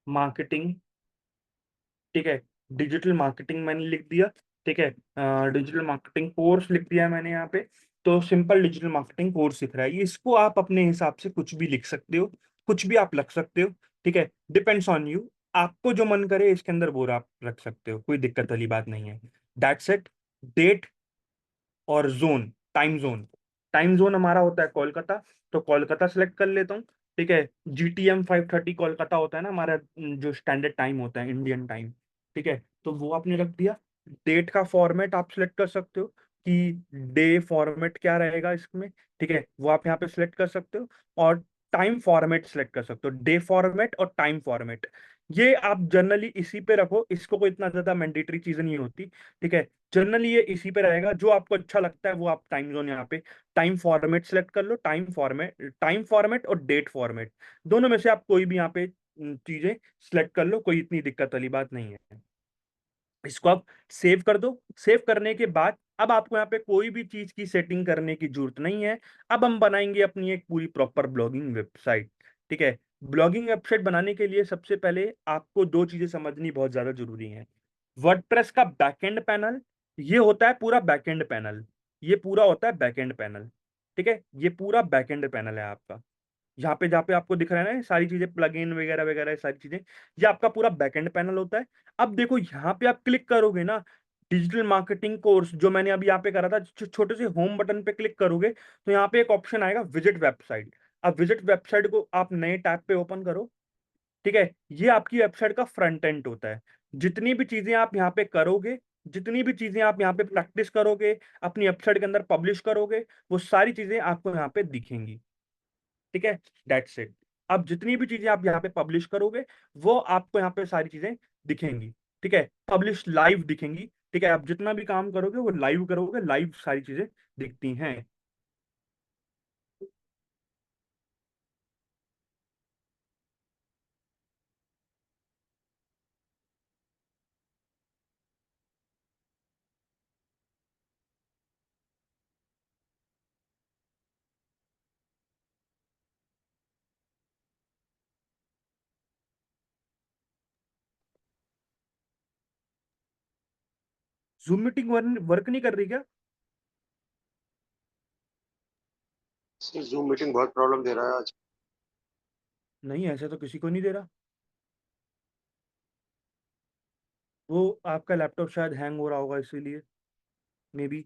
मार्केटिंग, ठीक है, डिजिटल मार्केटिंग मैंने लिख दिया। ठीक है, डिजिटल मार्केटिंग कोर्स लिख दिया मैंने यहाँ पे, तो सिंपल डिजिटल मार्केटिंग कोर्स दिख रहा है, ये इसको आप अपने हिसाब से कुछ भी लिख सकते हो, कुछ भी आप रख सकते हो। ठीक है, डिपेंड्स ऑन यू, आपको जो मन करे इसके अंदर वो आप रख सकते हो, कोई दिक्कत वाली बात नहीं है। That's it. डेट और जोन, टाइम जोन हमारा होता है कोलकाता, तो कोलकाता सेलेक्ट कर लेता हूँ। ठीक है, GTM 5:30 कोलकाता होता है ना हमारा, जो स्टैंडर्ड टाइम होता है इंडियन टाइम। ठीक है, तो वो आपने रख दिया। डेट का फॉर्मेट आप सिलेक्ट कर सकते हो कि डे फॉर्मेट क्या रहेगा इसमें, ठीक है, वो आप यहाँ पे सिलेक्ट कर सकते हो। और टाइम फॉर्मेट सिलेक्ट कर सकते हो, डे फॉर्मेट और टाइम फॉर्मेट। ये आप जनरली इसी पे रखो, इसको कोई इतना ज्यादा मैंडेटरी चीज नहीं होती, ठीक है। जनरली ये इसी पे रहेगा, जो आपको अच्छा लगता है वो आप टाइम जोन यहाँ पे टाइम फॉर्मेट सेलेक्ट कर लो। टाइम फॉर्मेट और डेट फॉर्मेट, दोनों में से आप कोई भी यहाँ पे चीजें सिलेक्ट कर लो, कोई इतनी दिक्कत वाली बात नहीं है। इसको आप सेव कर दो। सेव करने के बाद अब आपको यहाँ पे कोई भी चीज की सेटिंग करने की जरूरत नहीं है। अब हम बनाएंगे अपनी एक पूरी प्रॉपर ब्लॉगिंग वेबसाइट, ठीक है। ब्लॉगिंग वेबसाइट बनाने के लिए सबसे पहले आपको दो चीजें समझनी बहुत ज्यादा जरूरी है। वर्डप्रेस का बैकएंड पैनल, ये होता है पूरा बैकएंड पैनल, ये पूरा होता है बैकएंड पैनल, ठीक है। ये पूरा बैकएंड पैनल है आपका। यहाँ पे जहाँ पे आपको दिख रहा है ना ये सारी चीजें, प्लगइन वगैरह वगैरह, ये सारी चीजें, ये आपका पूरा बैकएंड पैनल होता है। अब देखो यहाँ पे आप क्लिक करोगे ना, डिजिटल मार्केटिंग कोर्स जो मैंने अभी यहाँ पे करा था, छोटे से होम बटन पे क्लिक करोगे तो यहाँ पे एक ऑप्शन आएगा विजिट वेबसाइट। अब विजिट वेबसाइट को आप नए टैब पे ओपन करो, ठीक है। ये आपकी वेबसाइट का फ्रंट एंड होता है। जितनी भी चीजें आप यहाँ पे करोगे, जितनी भी चीजें आप यहाँ पे प्रैक्टिस करोगे, अपनी वेबसाइट के अंदर पब्लिश करोगे, वो सारी चीजें आपको यहाँ पे दिखेंगी, ठीक है। That's it. अब जितनी भी चीजें आप यहाँ पे पब्लिश करोगे वो आपको यहाँ पे सारी चीजें दिखेंगी, ठीक है। पब्लिश लाइव दिखेंगी, ठीक है। आप जितना भी काम करोगे वो लाइव करोगे, लाइव सारी चीजें दिखती हैं। जूम मीटिंग वर्क नहीं कर रही क्या? जूम मीटिंग बहुत प्रॉब्लम दे रहा है आज। नहीं, ऐसा तो किसी को नहीं दे रहा। वो आपका लैपटॉप शायद हैंग हो रहा होगा इसीलिए, मे बी,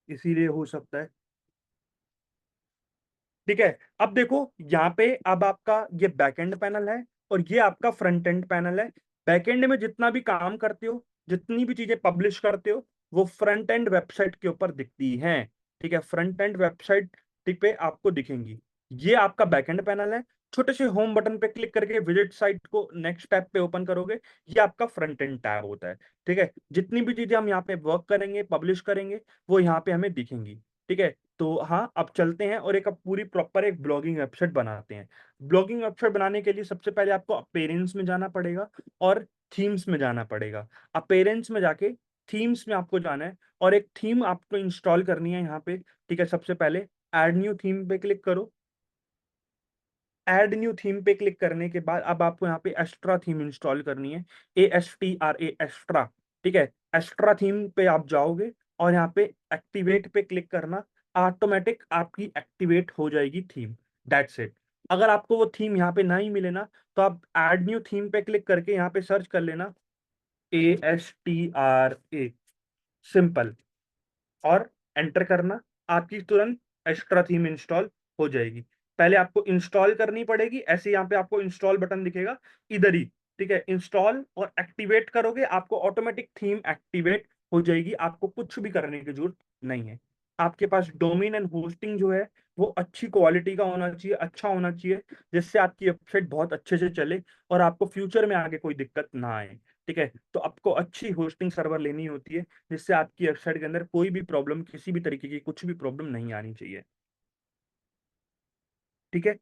इसीलिए हो सकता है, ठीक है। अब देखो यहाँ पे, अब आपका ये बैकएंड पैनल है और ये आपका फ्रंट एंड पैनल है। बैकएंड में जितना भी काम करते हो, जितनी भी चीजें पब्लिश करते हो, वो फ्रंट एंड वेबसाइट के ऊपर दिखती हैं, ठीक है। फ्रंट एंड वेबसाइट पे आपको दिखेंगी। ये आपका बैकएंड पैनल है। छोटे से होम बटन पे क्लिक करके विजिट साइट को नेक्स्ट टैब पे ओपन करोगे, ये आपका फ्रंट एंड टैब होता है, ठीक है। जितनी भी चीजें हम यहाँ पे वर्क करेंगे, पब्लिश करेंगे, वो यहाँ पे हमें दिखेंगी, ठीक है। तो हाँ, अब चलते हैं और एक अब पूरी प्रॉपर एक ब्लॉगिंग वेबसाइट बनाते हैं। ब्लॉगिंग वेबसाइट बनाने के लिए सबसे पहले आपको अपेरेंस में जाना पड़ेगा और थीम्स में जाना पड़ेगा। अपेरेंस में जाके थीम्स में आपको जाना है और एक थीम आपको इंस्टॉल करनी है यहाँ पे, ठीक है। सबसे पहले ऐड न्यू थीम पे क्लिक करो। ऐड न्यू थीम पे क्लिक करने के बाद अब आपको यहाँ पे एक्स्ट्रा थीम इंस्टॉल करनी है, ASTRA, एक्स्ट्रा, ठीक है। एक्स्ट्रा थीम पे आप जाओगे और यहाँ पे एक्टिवेट पे क्लिक करना, ऑटोमेटिक आपकी एक्टिवेट हो जाएगी थीम। That's it. अगर आपको वो थीम यहाँ पे नहीं मिले ना, तो आप ऐड न्यू थीम पे क्लिक करके यहाँ पे सर्च कर लेना ASTRA, सिंपल, और एंटर करना, आपकी तुरंत एक्स्ट्रा थीम इंस्टॉल हो जाएगी। पहले आपको इंस्टॉल करनी पड़ेगी, ऐसे यहाँ पे आपको इंस्टॉल बटन दिखेगा इधर ही, ठीक है। इंस्टॉल और एक्टिवेट करोगे, आपको ऑटोमेटिक थीम एक्टिवेट हो जाएगी, आपको कुछ भी करने की जरूरत नहीं है। आपके पास डोमेन एंड होस्टिंग जो है वो अच्छी क्वालिटी का होना चाहिए, अच्छा होना चाहिए, जिससे आपकी वेबसाइट बहुत अच्छे से चले और आपको फ्यूचर में आगे कोई दिक्कत ना आए, ठीक है। तो आपको अच्छी होस्टिंग सर्वर लेनी होती है, जिससे आपकी वेबसाइट के अंदर कोई भी प्रॉब्लम, किसी भी तरीके की कुछ भी प्रॉब्लम नहीं आनी चाहिए, ठीक है।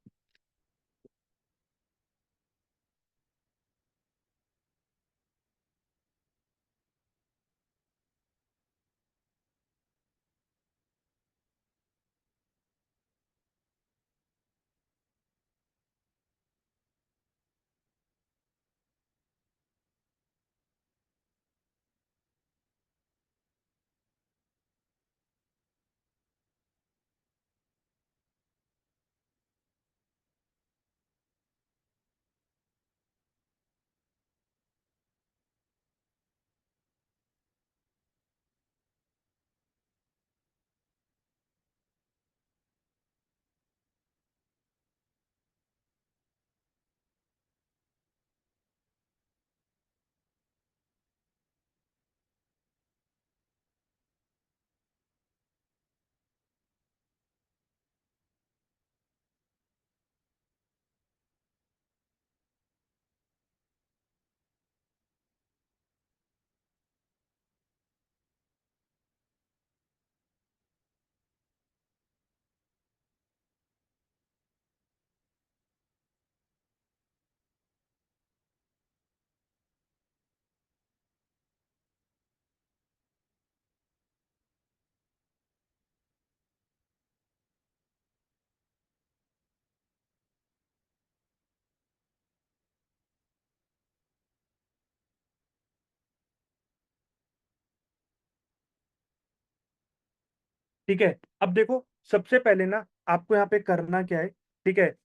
ठीक है, अब देखो सबसे पहले ना आपको यहाँ पे करना क्या है, ठीक है।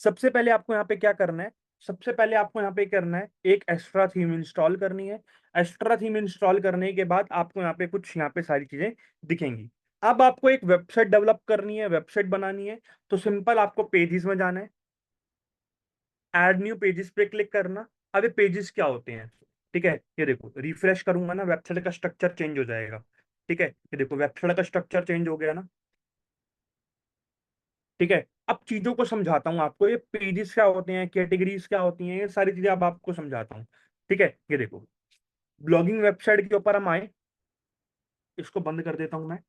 सबसे पहले आपको यहाँ पे क्या करना है, सबसे पहले आपको यहाँ पे करना है, एक एक्स्ट्रा थीम इंस्टॉल करनी है। एक्स्ट्रा थीम इंस्टॉल करने के बाद आपको यहाँ पे कुछ यहाँ पे सारी चीजें दिखेंगी। अब आपको एक वेबसाइट डेवलप करनी है, वेबसाइट बनानी है, तो सिंपल आपको पेजेस में जाना है, ऐड न्यू पेजेस पे क्लिक करना। अब ये पेजेस क्या होते हैं, ठीक है, ये देखो रिफ्रेश करूंगा ना, वेबसाइट का स्ट्रक्चर चेंज हो जाएगा। ठीक है, ये देखो वेबसाइट का स्ट्रक्चर चेंज हो गया ना। ठीक है, अब चीजों को समझाता हूँ आपको, ये पेजेस क्या होते हैं, कैटेगरीज क्या होती हैं, ये सारी चीजें अब आपको समझाता हूँ। ठीक है, ये देखो ब्लॉगिंग वेबसाइट के ऊपर हम आए, इसको बंद कर देता हूं मैं।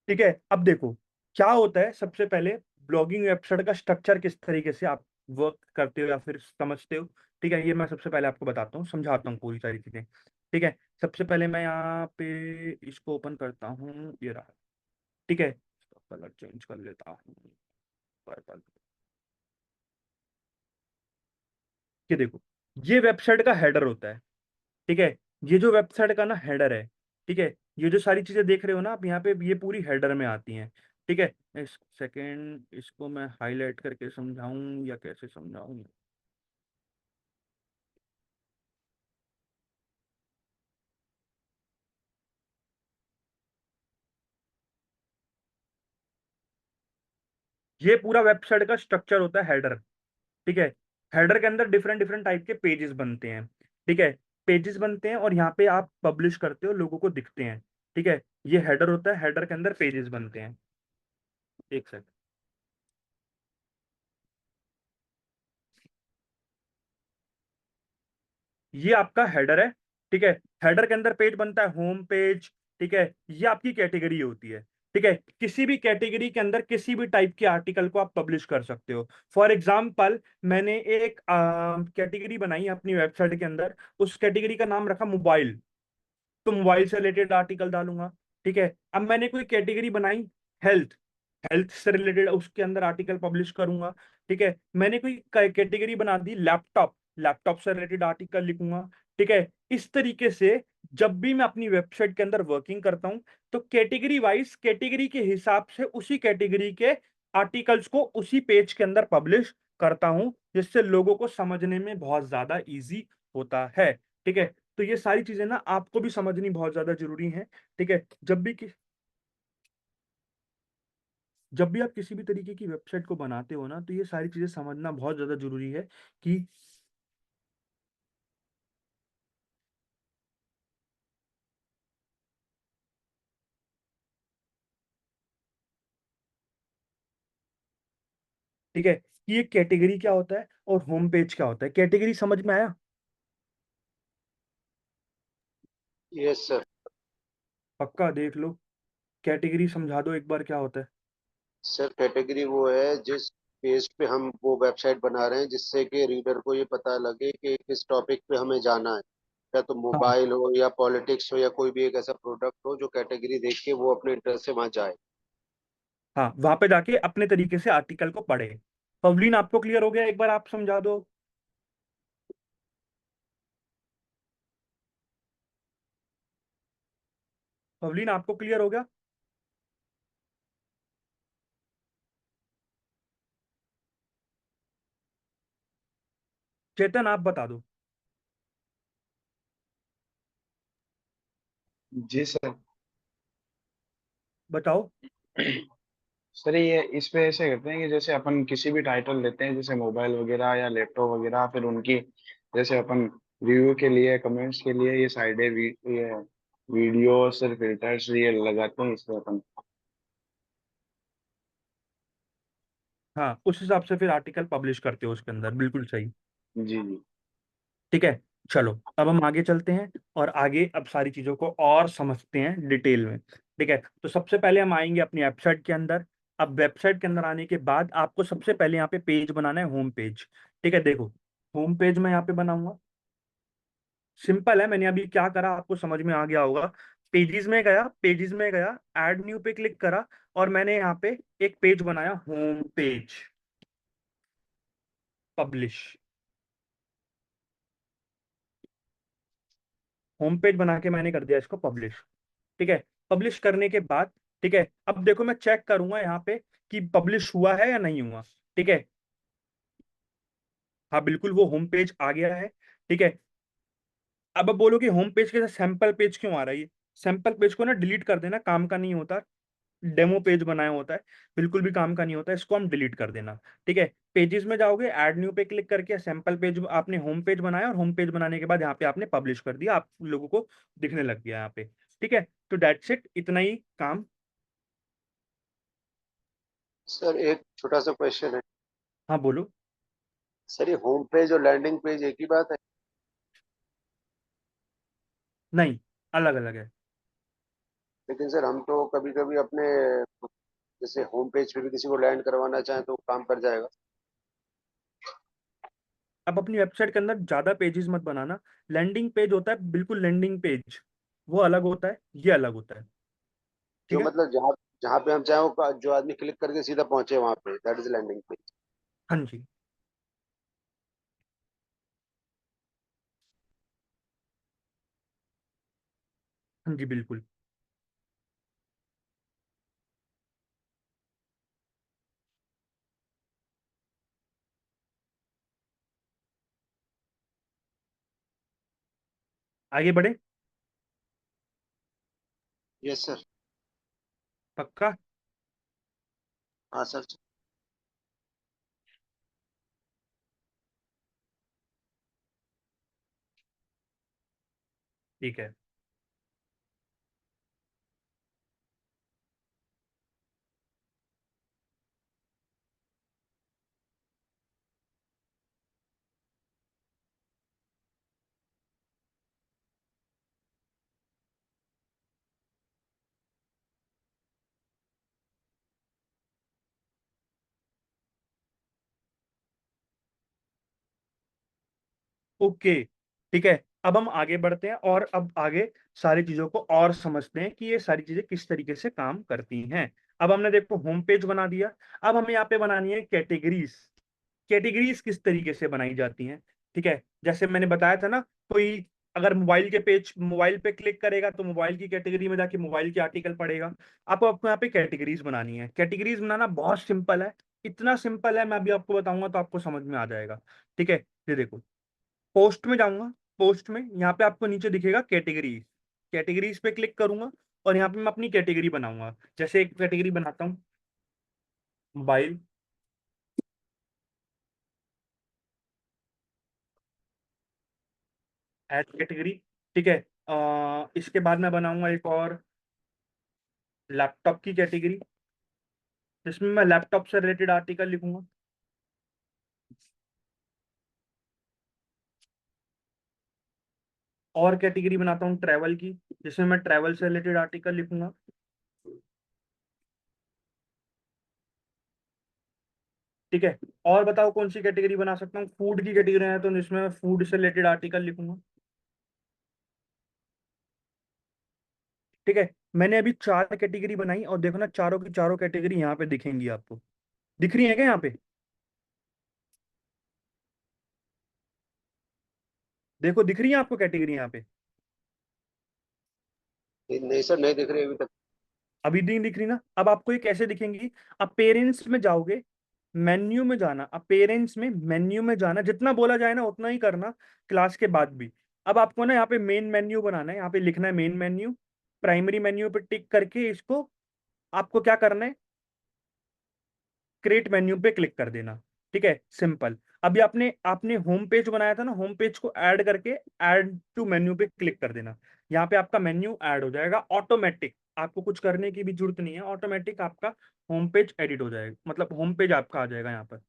ठीक है, अब देखो क्या होता है, सबसे पहले ब्लॉगिंग वेबसाइट का स्ट्रक्चर किस तरीके से आप वर्क करते हो या फिर समझते हो। ठीक है, ये मैं सबसे पहले आपको बताता हूँ, समझाता हूँ पूरी सारी चीजें। ठीक है, सबसे पहले मैं यहाँ पे इसको ओपन करता हूँ, ये रहा। ठीक है, कलर चेंज कर लेता हूँ, पर्पल। ये देखो ये वेबसाइट का हेडर होता है। ठीक है, ये जो वेबसाइट का ना हेडर है, ठीक है, ये जो सारी चीजें देख रहे हो ना आप यहाँ पे, ये पूरी हेडर में आती हैं। ठीक है, इस सेकेंड इसको मैं हाईलाइट करके समझाऊं या कैसे समझाऊं। ये पूरा वेबसाइट का स्ट्रक्चर होता है हेडर। ठीक है, हेडर के अंदर डिफरेंट डिफरेंट टाइप के पेजेस बनते हैं। ठीक है, पेजेस बनते हैं और यहाँ पे आप पब्लिश करते हो, लोगों को दिखते हैं। ठीक है, ये हेडर होता है, हेडर के अंदर पेजेस बनते हैं। एक सेकंड, ये आपका हेडर है। ठीक है, हेडर के अंदर पेज बनता है, होम पेज। ठीक है, ये आपकी कैटेगरी होती है। ठीक है, किसी भी कैटेगरी के अंदर किसी भी टाइप के आर्टिकल को आप पब्लिश कर सकते हो। फॉर एग्जाम्पल मैंने एक कैटेगरी बनाई है अपनी वेबसाइट के अंदर, उस कैटेगरी का नाम रखा मोबाइल, तो मोबाइल से रिलेटेड आर्टिकल डालूंगा। ठीक है, अब मैंने कोई कैटेगरी बनाई हेल्थ, हेल्थ से रिलेटेड उसके अंदर आर्टिकल पब्लिश करूंगा। ठीक है, मैंने कोई कैटेगरी बना दी लैपटॉप, लैपटॉप से रिलेटेड आर्टिकल लिखूंगा। ठीक है, इस तरीके से जब भी मैं अपनी वेबसाइट के अंदर वर्किंग करता हूं, तो कैटेगरी वाइज कैटेगरी के हिसाब से उसी कैटेगरी के आर्टिकल्स को उसी पेज के अंदर पब्लिश करता हूं, जिससे लोगों को समझने में बहुत ज्यादा इजी होता है। ठीक है, तो ये सारी चीजें ना आपको भी समझनी बहुत ज्यादा जरूरी है। ठीक है, जब भी आप किसी भी तरीके की वेबसाइट को बनाते हो ना, तो ये सारी चीजें समझना बहुत ज्यादा जरूरी है कि ठीक है, कि ये कैटेगरी क्या होता है और होम पेज क्या होता है। कैटेगरी समझ में आया? Yes sir. पक्का देख लो, कैटेगरी समझा दो एक बार क्या होता है। सर कैटेगरी वो है जिस पेज पे हम वो वेबसाइट बना रहे हैं जिससे कि रीडर को ये पता लगे कि किस टॉपिक पे हमें जाना है, या तो हाँ, मोबाइल हो या पॉलिटिक्स हो या कोई भी एक ऐसा प्रोडक्ट हो जो कैटेगरी देख के वो अपने इंटरेस्ट से वहां जाए। हाँ, वहां पे जाके अपने तरीके से आर्टिकल को पढ़े। पवलीन आपको क्लियर हो गया, एक बार आप समझा दो। पवलीन आपको क्लियर हो गया? चेतन आप बता दो। जी सर। बताओ। सर ये इस पे ऐसे करते हैं कि जैसे अपन किसी भी टाइटल लेते हैं जैसे मोबाइल वगैरह या लैपटॉप वगैरह, फिर उनकी जैसे अपन रिव्यू के लिए, कमेंट्स के लिए ये साइडें ये वीडियोस और फिल्टर्स ये लगाते हैं इस पे अपन। हाँ, उस हिसाब से फिर आर्टिकल पब्लिश करते हो उसके अंदर, बिल्कुल सही। जी जी। ठीक है, चलो अब हम आगे चलते हैं और आगे अब सारी चीज़ों को और समझते हैं डिटेल में। ठीक है, तो सबसे पहले हम आएंगे अपनी वेबसाइट के अंदर। अब वेबसाइट के अंदर आने के बाद आपको सबसे पहले यहाँ पे पेज बनाना है, होम पेज। ठीक है, देखो होम पेज मैं यहाँ पे बनाऊंगा। सिंपल है, मैंने अभी क्या करा आपको समझ में आ गया होगा। पेजेस में गया, ऐड न्यू पे क्लिक करा और मैंने यहाँ पे एक पेज बनाया, home page, publish. Home page बना के मैंने कर दिया इसको पब्लिश। ठीक है, पब्लिश करने के बाद ठीक है, अब देखो मैं चेक करूंगा यहाँ पे कि पब्लिश हुआ है या नहीं हुआ। ठीक है, हाँ बिल्कुल वो होम पेज आ गया है। ठीक है, अब बोलो कि होम पेज के साथ सैंपल पेज क्यों आ रहा है। ये सैंपल पेज को ना डिलीट कर देना, काम का नहीं होता। डेमो पेज बनाया होता है, बिल्कुल भी काम का नहीं होता, इसको हम डिलीट कर देना। ठीक है, पेजेस में जाओगे, ऐड न्यू पे क्लिक करके सैंपल पेज आपने होम पेज बनाया और होम पेज बनाने के बाद यहाँ पे आपने पब्लिश कर दिया, आप लोगों को दिखने लग गया यहाँ पे। ठीक है, तो दैट्स इट, इतना ही काम। सर एक छोटा सा क्वेश्चन है। हाँ बोलो। सर ये होम पेज और लैंडिंग पेज एक ही बात है? नहीं, अलग अलग है। लेकिन सर हम तो कभी कभी अपने जैसे होम पेज पे भी किसी को लैंड करवाना चाहें तो काम कर जाएगा? अब अपनी वेबसाइट के अंदर ज्यादा पेजेस मत बनाना। लैंडिंग पेज होता है बिल्कुल, लैंडिंग पेज वो अलग होता है, ये अलग होता है। ठीक जो है, मतलब जहाँ जहाँ पे हम चाहें वो जो आदमी क्लिक करके सीधा पहुंचे वहां पे, दैट इज लैंडिंग पेज। हाँ जी, हाँ जी बिल्कुल। आगे बढ़े। Yes sir. पक्का। हाँ सर। ठीक है, ओके। ठीक है, अब हम आगे बढ़ते हैं और अब आगे सारी चीजों को और समझते हैं कि ये सारी चीजें किस तरीके से काम करती हैं। अब हमने देखो होम पेज बना दिया, अब हमें यहाँ पे बनानी है कैटेगरीज। कैटेगरीज किस तरीके से बनाई जाती हैं। ठीक है, जैसे मैंने बताया था ना, कोई अगर मोबाइल पे क्लिक करेगा तो मोबाइल की कैटेगरी में जाके मोबाइल के आर्टिकल पढ़ेगा। आपको यहाँ पे कैटेगरीज बनानी है। कैटेगरीज बनाना बहुत सिंपल है, इतना सिंपल है मैं अभी आपको बताऊंगा तो आपको समझ में आ जाएगा। ठीक है, ये देखो, पोस्ट में जाऊंगा, पोस्ट में यहाँ पे आपको नीचे दिखेगा कैटेगरीज। कैटेगरीज पे क्लिक करूंगा और यहाँ पे मैं अपनी कैटेगरी बनाऊंगा। जैसे एक कैटेगरी बनाता हूँ, मोबाइल। Add category. ठीक है, इसके बाद मैं बनाऊंगा एक और लैपटॉप की कैटेगरी, जिसमें मैं लैपटॉप से रिलेटेड आर्टिकल लिखूंगा। और कैटेगरी बनाता हूँ ट्रैवल की, जिसमें मैं ट्रैवल से रिलेटेड आर्टिकल लिखूंगा। ठीक है, और बताओ कौन सी कैटेगरी बना सकता हूँ। फूड की कैटेगरी है तो जिसमें मैं फूड से रिलेटेड आर्टिकल लिखूंगा। ठीक है, मैंने अभी 4 कैटेगरी बनाई और देखो ना, चारों की चारों कैटेगरी यहाँ पे दिखेंगी आपको। दिख रही है क्या यहाँ पे। देखो दिख रही है आपको कैटेगरी यहाँ पे। नहीं सर, नहीं दिख रही अभी तक। अभी नहीं दिख रही ना, अब आपको ये कैसे दिखेंगी। अपेरेंस में जाओगे, मेन्यू में जाना, अपेरेंस में मेन्यू में जाना, जितना बोला जाए ना उतना ही करना क्लास के बाद भी। अब आपको ना यहाँ पे मेन मेन्यू बनाना है, यहाँ पे लिखना है मेन मेन्यू। प्राइमरी मेन्यू पे टिक करके इसको आपको क्या करना है, क्रिएट मेन्यू पे क्लिक कर देना। ठीक है, सिंपल। अभी आपने आपने होम पेज बनाया था ना, होम पेज को ऐड करके ऐड टू मेन्यू पे क्लिक कर देना। यहाँ पे आपका मेन्यू ऐड हो जाएगा ऑटोमेटिक, आपको कुछ करने की भी जरूरत नहीं है, ऑटोमेटिक आपका होम पेज एडिट हो जाएगा, मतलब होम पेज आपका आ जाएगा यहाँ पर।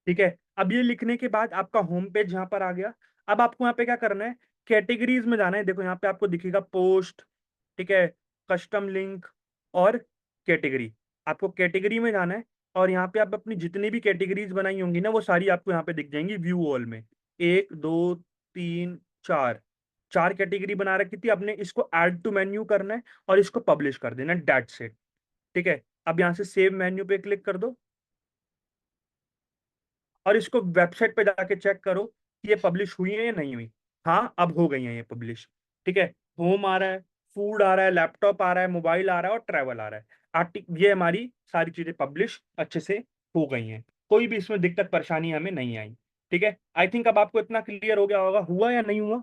ठीक है, अब ये लिखने के बाद आपका होम पेज यहाँ पर आ गया। अब आपको यहाँ पे क्या करना है, कैटेगरीज में जाना है। देखो यहाँ पे आपको दिखेगा पोस्ट, ठीक है, कस्टम लिंक और कैटेगरी। आपको कैटेगरी में जाना है और यहाँ पे आप अपनी जितनी भी कैटेगरीज बनाई होंगी ना, वो सारी आपको यहाँ पे दिख जाएंगी व्यू ऑल में। एक, दो, तीन, चार, चार कैटेगरी बना रखी थी आपने, इसको ऐड टू मेन्यू करना है और इसको पब्लिश कर देना, दैट्स इट। ठीक है, अब यहाँ से सेव मेन्यू पे क्लिक कर दो और इसको वेबसाइट पे जाके चेक करो कि ये पब्लिश हुई है या नहीं हुई। हाँ, अब हो गई है ये पब्लिश। ठीक है, होम आ रहा है, फूड आ रहा है, लैपटॉप आ रहा है, मोबाइल आ रहा है और ट्रैवल आ रहा है। ये हमारी सारी चीजें पब्लिश अच्छे से हो गई हैं, कोई भी इसमें दिक्कत परेशानी हमें नहीं आई। ठीक है, आई थिंक अब आपको इतना क्लियर हो गया होगा, हुआ या नहीं हुआ,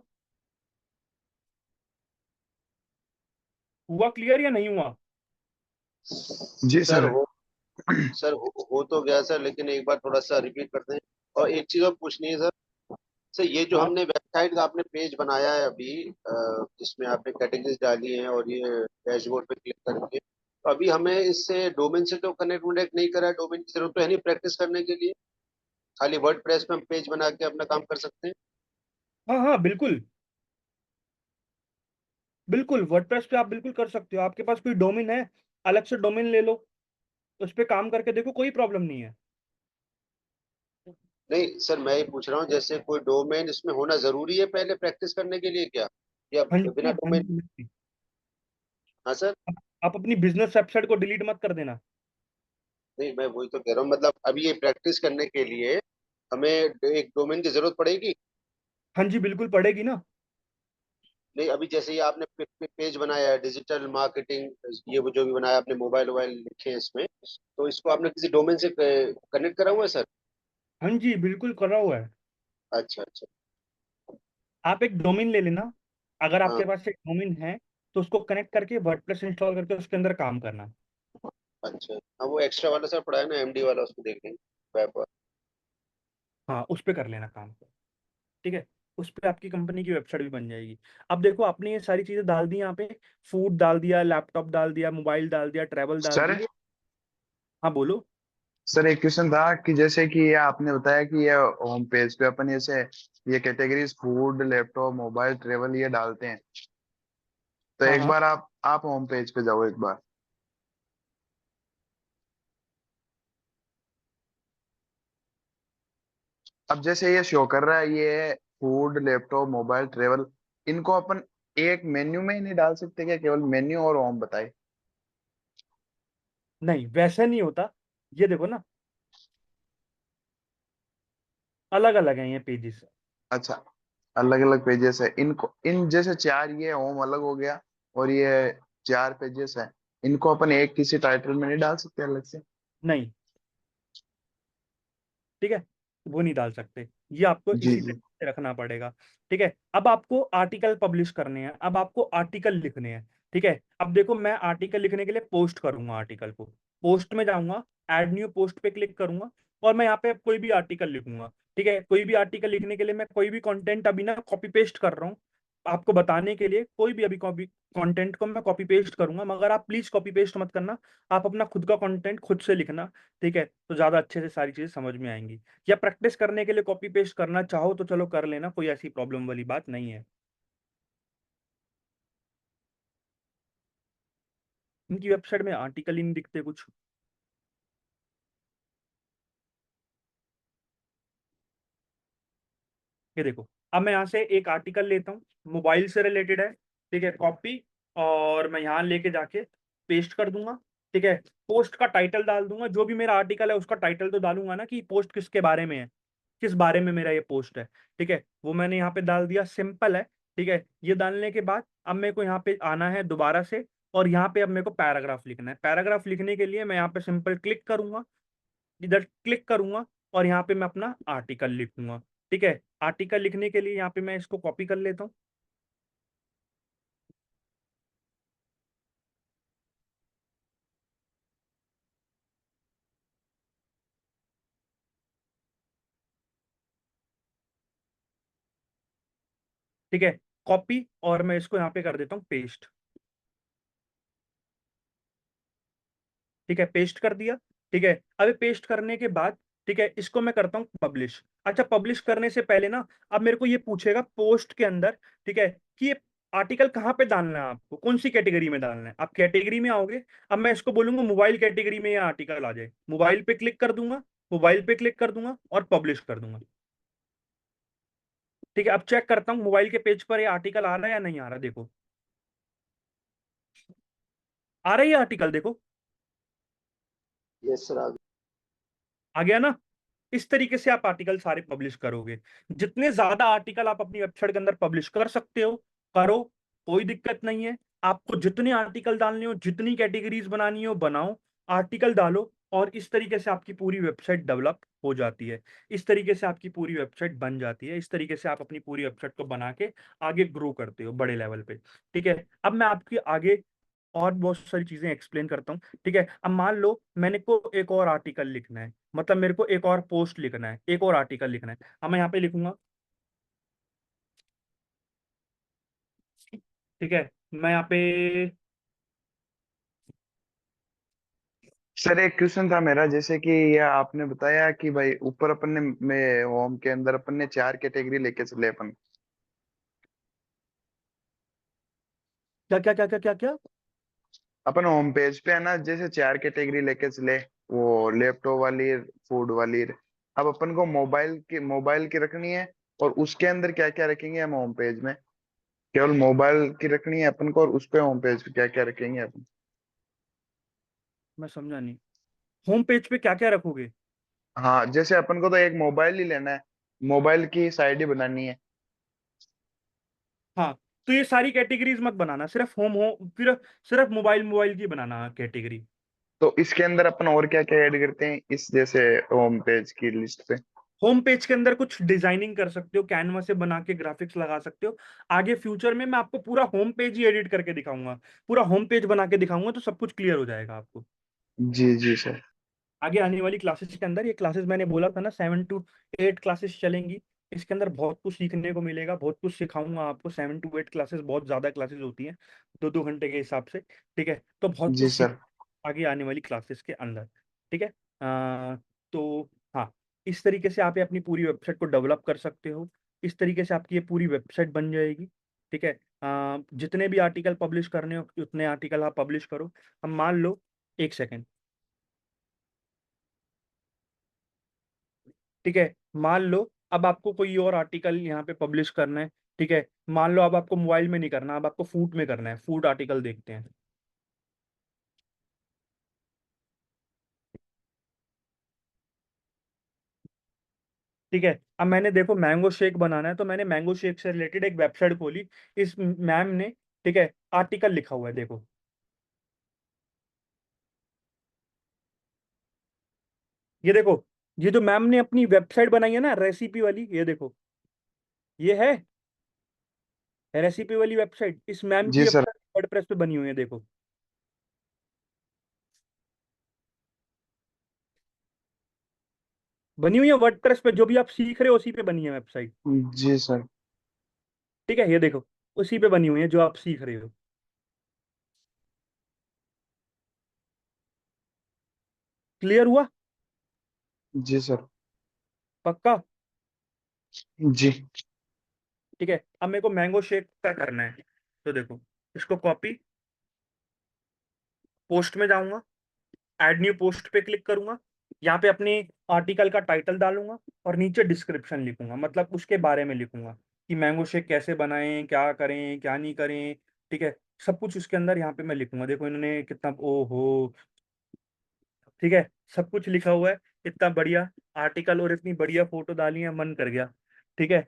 हुआ क्लियर या नहीं हुआ? जी सर सर। हो सर हो तो गया सर, लेकिन एक बार थोड़ा सा रिपीट करते हैं। और एक चीज और पूछनी है सर। सर ये जो हाँ हमने वेबसाइट का आपने पेज बनाया है अभी, जिसमें आपने कैटेगरीज डाली हैं और ये डैशबोर्ड पे क्लिक करके, तो अभी हमें इससे डोमेन से तो कनेक्ट वनेक्ट नहीं करा है। डोमेन की जरूरत तो है नहीं प्रैक्टिस करने के लिए, खाली वर्ड प्रेस पे हम पेज बना के अपना काम कर सकते हैं। हाँ हाँ, बिल्कुल बिल्कुल, वर्डप्रेस पे आप बिल्कुल कर सकते हो। आपके पास कोई डोमेन है, अलग से डोमेन ले लो, उस पर काम करके देखो, कोई प्रॉब्लम नहीं है। नहीं सर, मैं ये पूछ रहा हूँ जैसे कोई डोमेन इसमें होना जरूरी है पहले प्रैक्टिस करने के लिए क्या, या हाँ बिना जी, हाँ डोमेन? जी, हाँ जी। हाँ सर। आप अपनी बिजनेस वेबसाइट को डिलीट मत कर देना। नहीं, मैं वही तो कह रहा हूँ, मतलब अभी ये प्रैक्टिस करने के लिए हमें एक डोमेन की जरूरत पड़ेगी। हाँ जी, बिल्कुल पड़ेगी ना। नहीं, अभी जैसे ये आपने पेज बनाया है डिजिटल मार्केटिंग, ये वो जो भी बनाया आपने, मोबाइल वोबाइल लिखे हैं इसमें, तो इसको आपने किसी डोमेन से कनेक्ट करा हुआ है सर? हाँ जी, बिल्कुल करा हुआ है। अच्छा अच्छा। आप एक डोमेन ले लेना, अगर हाँ। आपके पास एक डोमेन है तो उसको कनेक्ट करके वर्डप्रेस इंस्टॉल करके उसके अंदर काम करना। अच्छा, हाँ वो एक्स्ट्रा वाला सर पड़ा है ना, एमडी वाला, उसको देख लेंगे, वेब वाला। हाँ, उस पे कर लेना काम। ठीक है, उस पे आपकी कंपनी की वेबसाइट भी बन जाएगी। अब देखो, आपने ये सारी चीजें डाल दी यहाँ पे, फूड डाल दिया, लैपटॉप डाल दिया, मोबाइल डाल दिया, ट्रैवल डाल सर दिए। हाँ बोलो। सर एक क्वेश्चन था कि जैसे कि ये आपने बताया कि ये होम पेज पे अपन ऐसे ये categories food laptop mobile travel ये डालते हैं, तो हाँ एक हाँ, बार आप होम पेज पे जाओ एक बार। अब जैसे ये शो कर रहा है ये फूड लैपटॉप मोबाइल ट्रेवल, इनको अपन एक मेन्यू में ही नहीं डाल सकते क्या, केवल मेन्यू और होम बताए? नहीं वैसे नहीं होता, ये देखो ना, अलग अलग है ये पेजेस। अच्छा, अलग अलग पेजेस है इनको, इन जैसे चार ये होम अलग हो गया और ये चार पेजेस है, इनको अपन एक किसी टाइटल में नहीं डाल सकते अलग से? नहीं, ठीक है, वो नहीं डाल सकते, ये आपको जी इसी जी। तरीके से रखना पड़ेगा। ठीक है, अब आपको आर्टिकल पब्लिश करने हैं, अब आपको आर्टिकल लिखने हैं। ठीक है, अब देखो, मैं आर्टिकल लिखने के लिए पोस्ट करूंगा आर्टिकल को, पोस्ट में जाऊंगा, ऐड न्यू पोस्ट पे क्लिक करूंगा और मैं यहाँ पे कोई भी आर्टिकल लिखूंगा। ठीक है, कोई भी आर्टिकल लिखने के लिए मैं कोई भी कंटेंट अभी ना कॉपी पेस्ट कर रहा हूँ, आपको बताने के लिए कोई भी अभी कॉपी कंटेंट को मैं कॉपी पेस्ट करूंगा, मगर आप प्लीज कॉपी पेस्ट मत करना। आप अपना खुद का कंटेंट खुद से लिखना, ठीक है? तो ज्यादा अच्छे से सारी चीजें समझ में आएंगी। या प्रैक्टिस करने के लिए कॉपी पेस्ट करना चाहो तो चलो कर लेना, कोई ऐसी प्रॉब्लम वाली बात नहीं है। इनकी वेबसाइट में आर्टिकल ही नहीं दिखते कुछ। ये देखो, अब मैं यहाँ से एक आर्टिकल लेता हूँ, मोबाइल से रिलेटेड है, ठीक है? कॉपी, और मैं यहाँ लेके जाके पेस्ट कर दूंगा, ठीक है? पोस्ट का टाइटल डाल दूंगा, जो भी मेरा आर्टिकल है उसका टाइटल तो डालूंगा ना कि पोस्ट किसके बारे में है, किस बारे में मेरा ये पोस्ट है, ठीक है? वो मैंने यहाँ पे डाल दिया, सिंपल है, ठीक है? ये डालने के बाद अब मेरे को यहाँ पे आना है दोबारा से, और यहाँ पे अब मेरे को पैराग्राफ लिखना है। पैराग्राफ लिखने के लिए मैं यहाँ पे सिंपल क्लिक करूंगा, इधर क्लिक करूंगा, और यहाँ पे मैं अपना आर्टिकल लिखूंगा, ठीक है? आर्टिकल लिखने के लिए यहाँ पे मैं इसको कॉपी कर लेता हूँ, ठीक है? कॉपी, और मैं इसको यहाँ पे कर देता हूँ पेस्ट, ठीक है? पेस्ट कर दिया, ठीक है? अब पेस्ट करने के बाद, ठीक है, इसको मैं करता हूँ पब्लिश। अच्छा, पब्लिश करने से पहले ना, अब मेरे को ये पूछेगा पोस्ट के अंदर, ठीक है, कि ये आर्टिकल कहाँ पे डालना है, आपको कौन सी कैटेगरी में डालना है। आप कैटेगरी में आओगे, अब मैं इसको बोलूंगा मोबाइल कैटेगरी में ये आर्टिकल आ जाए, मोबाइल पे क्लिक कर दूंगा, मोबाइल पे क्लिक कर दूंगा और पब्लिश कर दूंगा, ठीक है? अब चेक करता हूँ मोबाइल के पेज पर ये आर्टिकल आ रहा है या नहीं आ रहा। देखो, आ रहा है ये आर्टिकल, देखो यस सर। आ गया ना। इस तरीके से आप आर्टिकल सारे पब्लिश करोगे। जितने ज्यादा आर्टिकल आप अपनी वेबसाइट के अंदर पब्लिश कर सकते हो, करो, कोई दिक्कत नहीं है। आपको जितने आर्टिकल डालने हो, जितनी कैटेगरीज बनानी हो बनाओ, आर्टिकल डालो, और इस तरीके से आपकी पूरी वेबसाइट डेवलप हो जाती है। इस तरीके से आपकी पूरी वेबसाइट बन जाती है। इस तरीके से आप अपनी पूरी वेबसाइट को बना के आगे ग्रो करते हो बड़े लेवल पे, ठीक है? अब मैं आपकी आगे और बहुत सारी चीजें एक्सप्लेन करता हूँ, ठीक है? अब मान लो मैंने को एक और आर्टिकल लिखना है, मतलब मेरे को एक और पोस्ट लिखना है, एक और आर्टिकल लिखना है। अब मैं यहाँ पे लिखूंगा, ठीक है? मैं यहाँ पे, सर एक क्वेश्चन था मेरा, जैसे कि ये आपने बताया कि भाई ऊपर अपन ने में होम के अंदर अपन ने 4 कैटेगरी लेके चले अपन। क्या क्या क्या क्या क्या क्या? अपन होम पेज पे है ना, जैसे 4 कैटेगरी लेके चले, वो लैपटॉप वाली, फूड वाली। अब अपन को मोबाइल की रखनी है, और उसके अंदर क्या क्या रखेंगे हम होम पेज में? केवल मोबाइल की रखनी है अपन को, और उस पे होम पेज पे क्या क्या रखेंगे अपन? मैं समझा नहीं, होम पेज पे क्या क्या रखोगे? हाँ, जैसे अपन को तो एक मोबाइल ही लेना है, मोबाइल की साइड ही बनानी है। हाँ, तो ये सारी कैटेगरीज मत बनाना, सिर्फ होम हो, फिर सिर्फ मोबाइल मोबाइल की बनाना कैटेगरी। तो इसके अंदर अपन और क्या क्या ऐड करते हैं इस जैसे होम पेज की लिस्ट पे? होम पेज के अंदर कुछ डिजाइनिंग कर सकते हो, कैनवा से बना के ग्राफिक्स लगा सकते हो। आगे फ्यूचर में मैं आपको पूरा होम पेज ही एडिट करके दिखाऊंगा, पूरा होम पेज बना के दिखाऊंगा, तो सब कुछ क्लियर हो जाएगा आपको। जी जी सर। आगे आने वाली क्लासेस के अंदर, ये क्लासेस मैंने बोला था ना 7 to 8 क्लासेस चलेंगी, इसके अंदर बहुत कुछ सीखने को मिलेगा, बहुत कुछ सिखाऊंगा आपको। 7 to 8 क्लासेस बहुत ज्यादा क्लासेस होती हैं, 2-2 घंटे के हिसाब से, ठीक है? तो बहुत जी कुछ सीख सर। आगे आने वाली क्लासेस के अंदर, ठीक है? तो हाँ, इस तरीके से आप ये अपनी पूरी वेबसाइट को डेवलप कर सकते हो। इस तरीके से आपकी ये पूरी वेबसाइट बन जाएगी, ठीक है? जितने भी आर्टिकल पब्लिश करने हो उतने आर्टिकल आप पब्लिश करो। अब मान लो, एक सेकेंड, ठीक है? मान लो अब आपको कोई और आर्टिकल यहाँ पे पब्लिश करना है, ठीक है? मान लो अब आपको मोबाइल में नहीं करना, अब आपको फूड में करना है, फूड आर्टिकल देखते हैं, ठीक है? अब मैंने देखो मैंगो शेक बनाना है, तो मैंने मैंगो शेक से रिलेटेड एक वेबसाइट खोली, इस मैम ने, ठीक है, आर्टिकल लिखा हुआ है, देखो ये देखो, ये जो मैम ने अपनी वेबसाइट बनाई है ना रेसिपी वाली, ये देखो, ये है रेसिपी वाली वेबसाइट, इस मैम की जी सर। वेबसाइट वर्डप्रेस पे बनी हुई है, देखो बनी हुई है वर्डप्रेस पे, जो भी आप सीख रहे हो उसी पे बनी है वेबसाइट, जी सर। ठीक है? ये देखो, उसी पे बनी हुई है जो आप सीख रहे हो। क्लियर हुआ? जी सर। पक्का? जी। ठीक है, अब मेरे को मैंगो शेक का करना है। तो देखो, इसको कॉपी, पोस्ट में जाऊंगा, ऐड न्यू पोस्ट पे क्लिक करूंगा, यहाँ पे अपने आर्टिकल का टाइटल डालूंगा और नीचे डिस्क्रिप्शन लिखूंगा, मतलब उसके बारे में लिखूंगा कि मैंगो शेक कैसे बनाएं, क्या करें क्या नहीं करें। ठीक है, सब कुछ उसके अंदर यहाँ पे मैं लिखूंगा। देखो इन्होंने कितना, ओहो, ठीक है, सब कुछ लिखा हुआ है, इतना बढ़िया आर्टिकल और इतनी बढ़िया फोटो डाली है, मन कर गया। ठीक है,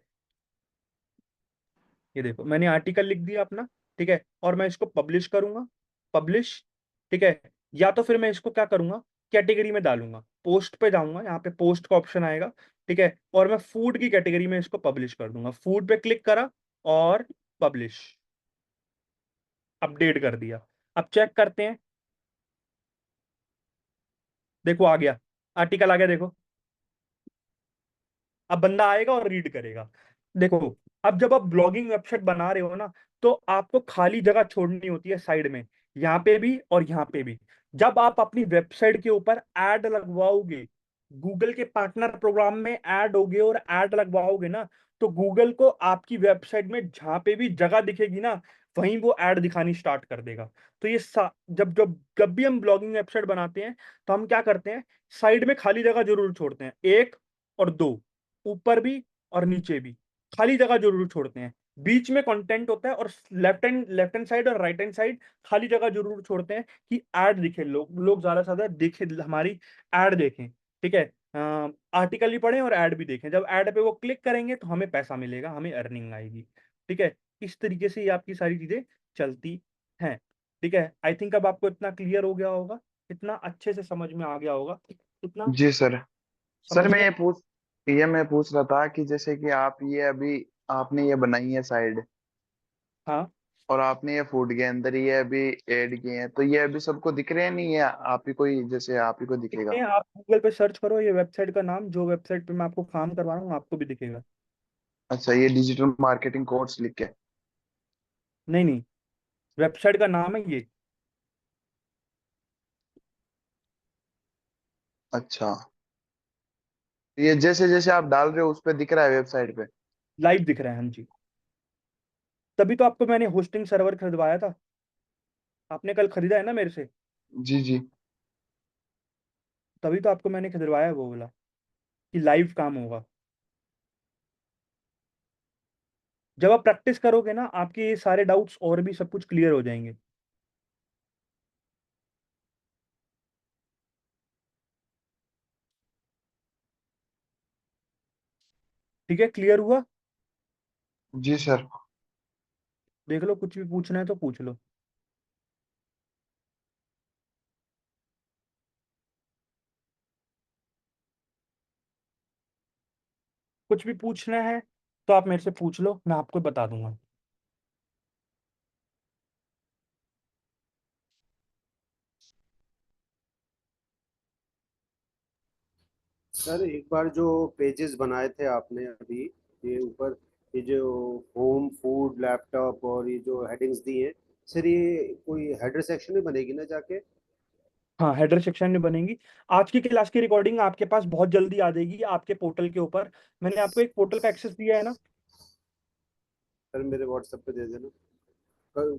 ये देखो मैंने आर्टिकल लिख दिया अपना। ठीक है, और मैं इसको पब्लिश करूंगा, पब्लिश। ठीक है, या तो फिर मैं इसको क्या करूंगा, कैटेगरी में डालूंगा, पोस्ट पे जाऊंगा, यहाँ पे पोस्ट का ऑप्शन आएगा। ठीक है, और मैं फूड की कैटेगरी में इसको पब्लिश कर दूंगा। फूड पे क्लिक करा और पब्लिश, अपडेट कर दिया। अब चेक करते हैं, देखो आ गया, आर्टिकल आ गया देखो। अब बंदा आएगा और रीड करेगा। देखो, अब जब आप ब्लॉगिंग वेबसाइट बना रहे हो ना, तो आपको खाली जगह छोड़नी होती है साइड में, यहाँ पे भी और यहाँ पे भी। जब आप अपनी वेबसाइट के ऊपर ऐड लगवाओगे, गूगल के पार्टनर प्रोग्राम में ऐड होगे और ऐड लगवाओगे ना, तो गूगल को आपकी वेबसाइट में जहां पे भी जगह दिखेगी ना, वहीं वो ऐड दिखानी स्टार्ट कर देगा। तो ये जब जब जब भी हम ब्लॉगिंग वेबसाइट बनाते हैं, तो हम क्या करते हैं, साइड में खाली जगह जरूर छोड़ते हैं, एक और दो, ऊपर भी और नीचे भी खाली जगह जरूर छोड़ते हैं। बीच में कंटेंट होता है, और लेफ्ट हैंड साइड और राइट हैंड साइड खाली जगह जरूर छोड़ते हैं कि ऐड दिखे, लोग लोग ज्यादा से ज्यादा देखे, हमारी ऐड देखें। ठीक है, आर्टिकल भी पढ़ें और ऐड भी देखें। जब ऐड पे वो क्लिक करेंगे तो हमें पैसा मिलेगा, हमें अर्निंग आएगी। ठीक है, इस तरीके से ये आपकी सारी चीजें चलती हैं। ठीक है, आई थिंक अब आपको इतना क्लियर हो गया होगा, इतना अच्छे से समझ में आ गया होगा, इतना जी सर। सर समझ में। मैं पूछ रहा था कि जैसे कि आप ये अभी आपने ये बनाई है साइड, हाँ, और आपने ये फूड के अंदर ये अभी ऐड किए हैं, तो ये अभी सबको दिख रहे हैं, नहीं है आप ही को ही, जैसे आप ही को दिखते दिखेगा? हैं, आप गूगल पे सर्च करो ये वेबसाइट का नाम, जो वेबसाइट पे मैं आपको काम करवा रहा हूँ आपको भी दिखेगा। अच्छा, ये डिजिटल मार्केटिंग कोर्स लिख के? नहीं नहीं, वेबसाइट का नाम है ये। अच्छा, ये जैसे जैसे आप डाल रहे हो उस पर दिख रहा है वेबसाइट पे? लाइव दिख रहा है, हाँ जी। तभी तो आपको मैंने होस्टिंग सर्वर खरीदवाया था, आपने कल खरीदा है ना मेरे से। जी जी। तभी तो आपको मैंने खरीदवाया है, वो बोला कि लाइव काम होगा। जब आप प्रैक्टिस करोगे ना, आपके ये सारे डाउट्स और भी सब कुछ क्लियर हो जाएंगे। ठीक है, क्लियर हुआ? जी सर। देख लो, कुछ भी पूछना है तो पूछ लो। कुछ भी पूछना है तो आप मेरे से पूछ लो, मैं आपको बता दूंगा। सर एक बार जो पेजेस बनाए थे आपने अभी, ये ऊपर, ये जो होम, फूड, लैपटॉप और ये जो हेडिंग्स दी हैं, सर ये कोई हेडर सेक्शन में बनेगी ना जाके? हाँ, हेडर सेक्शन में बनेगी। आज की क्लास की रिकॉर्डिंग आपके पास बहुत जल्दी आ जाएगी आपके पोर्टल के ऊपर। मैंने आपको एक पोर्टल का एक्सेस दिया है ना। सर मेरे व्हाट्सएप पे दे देना। कल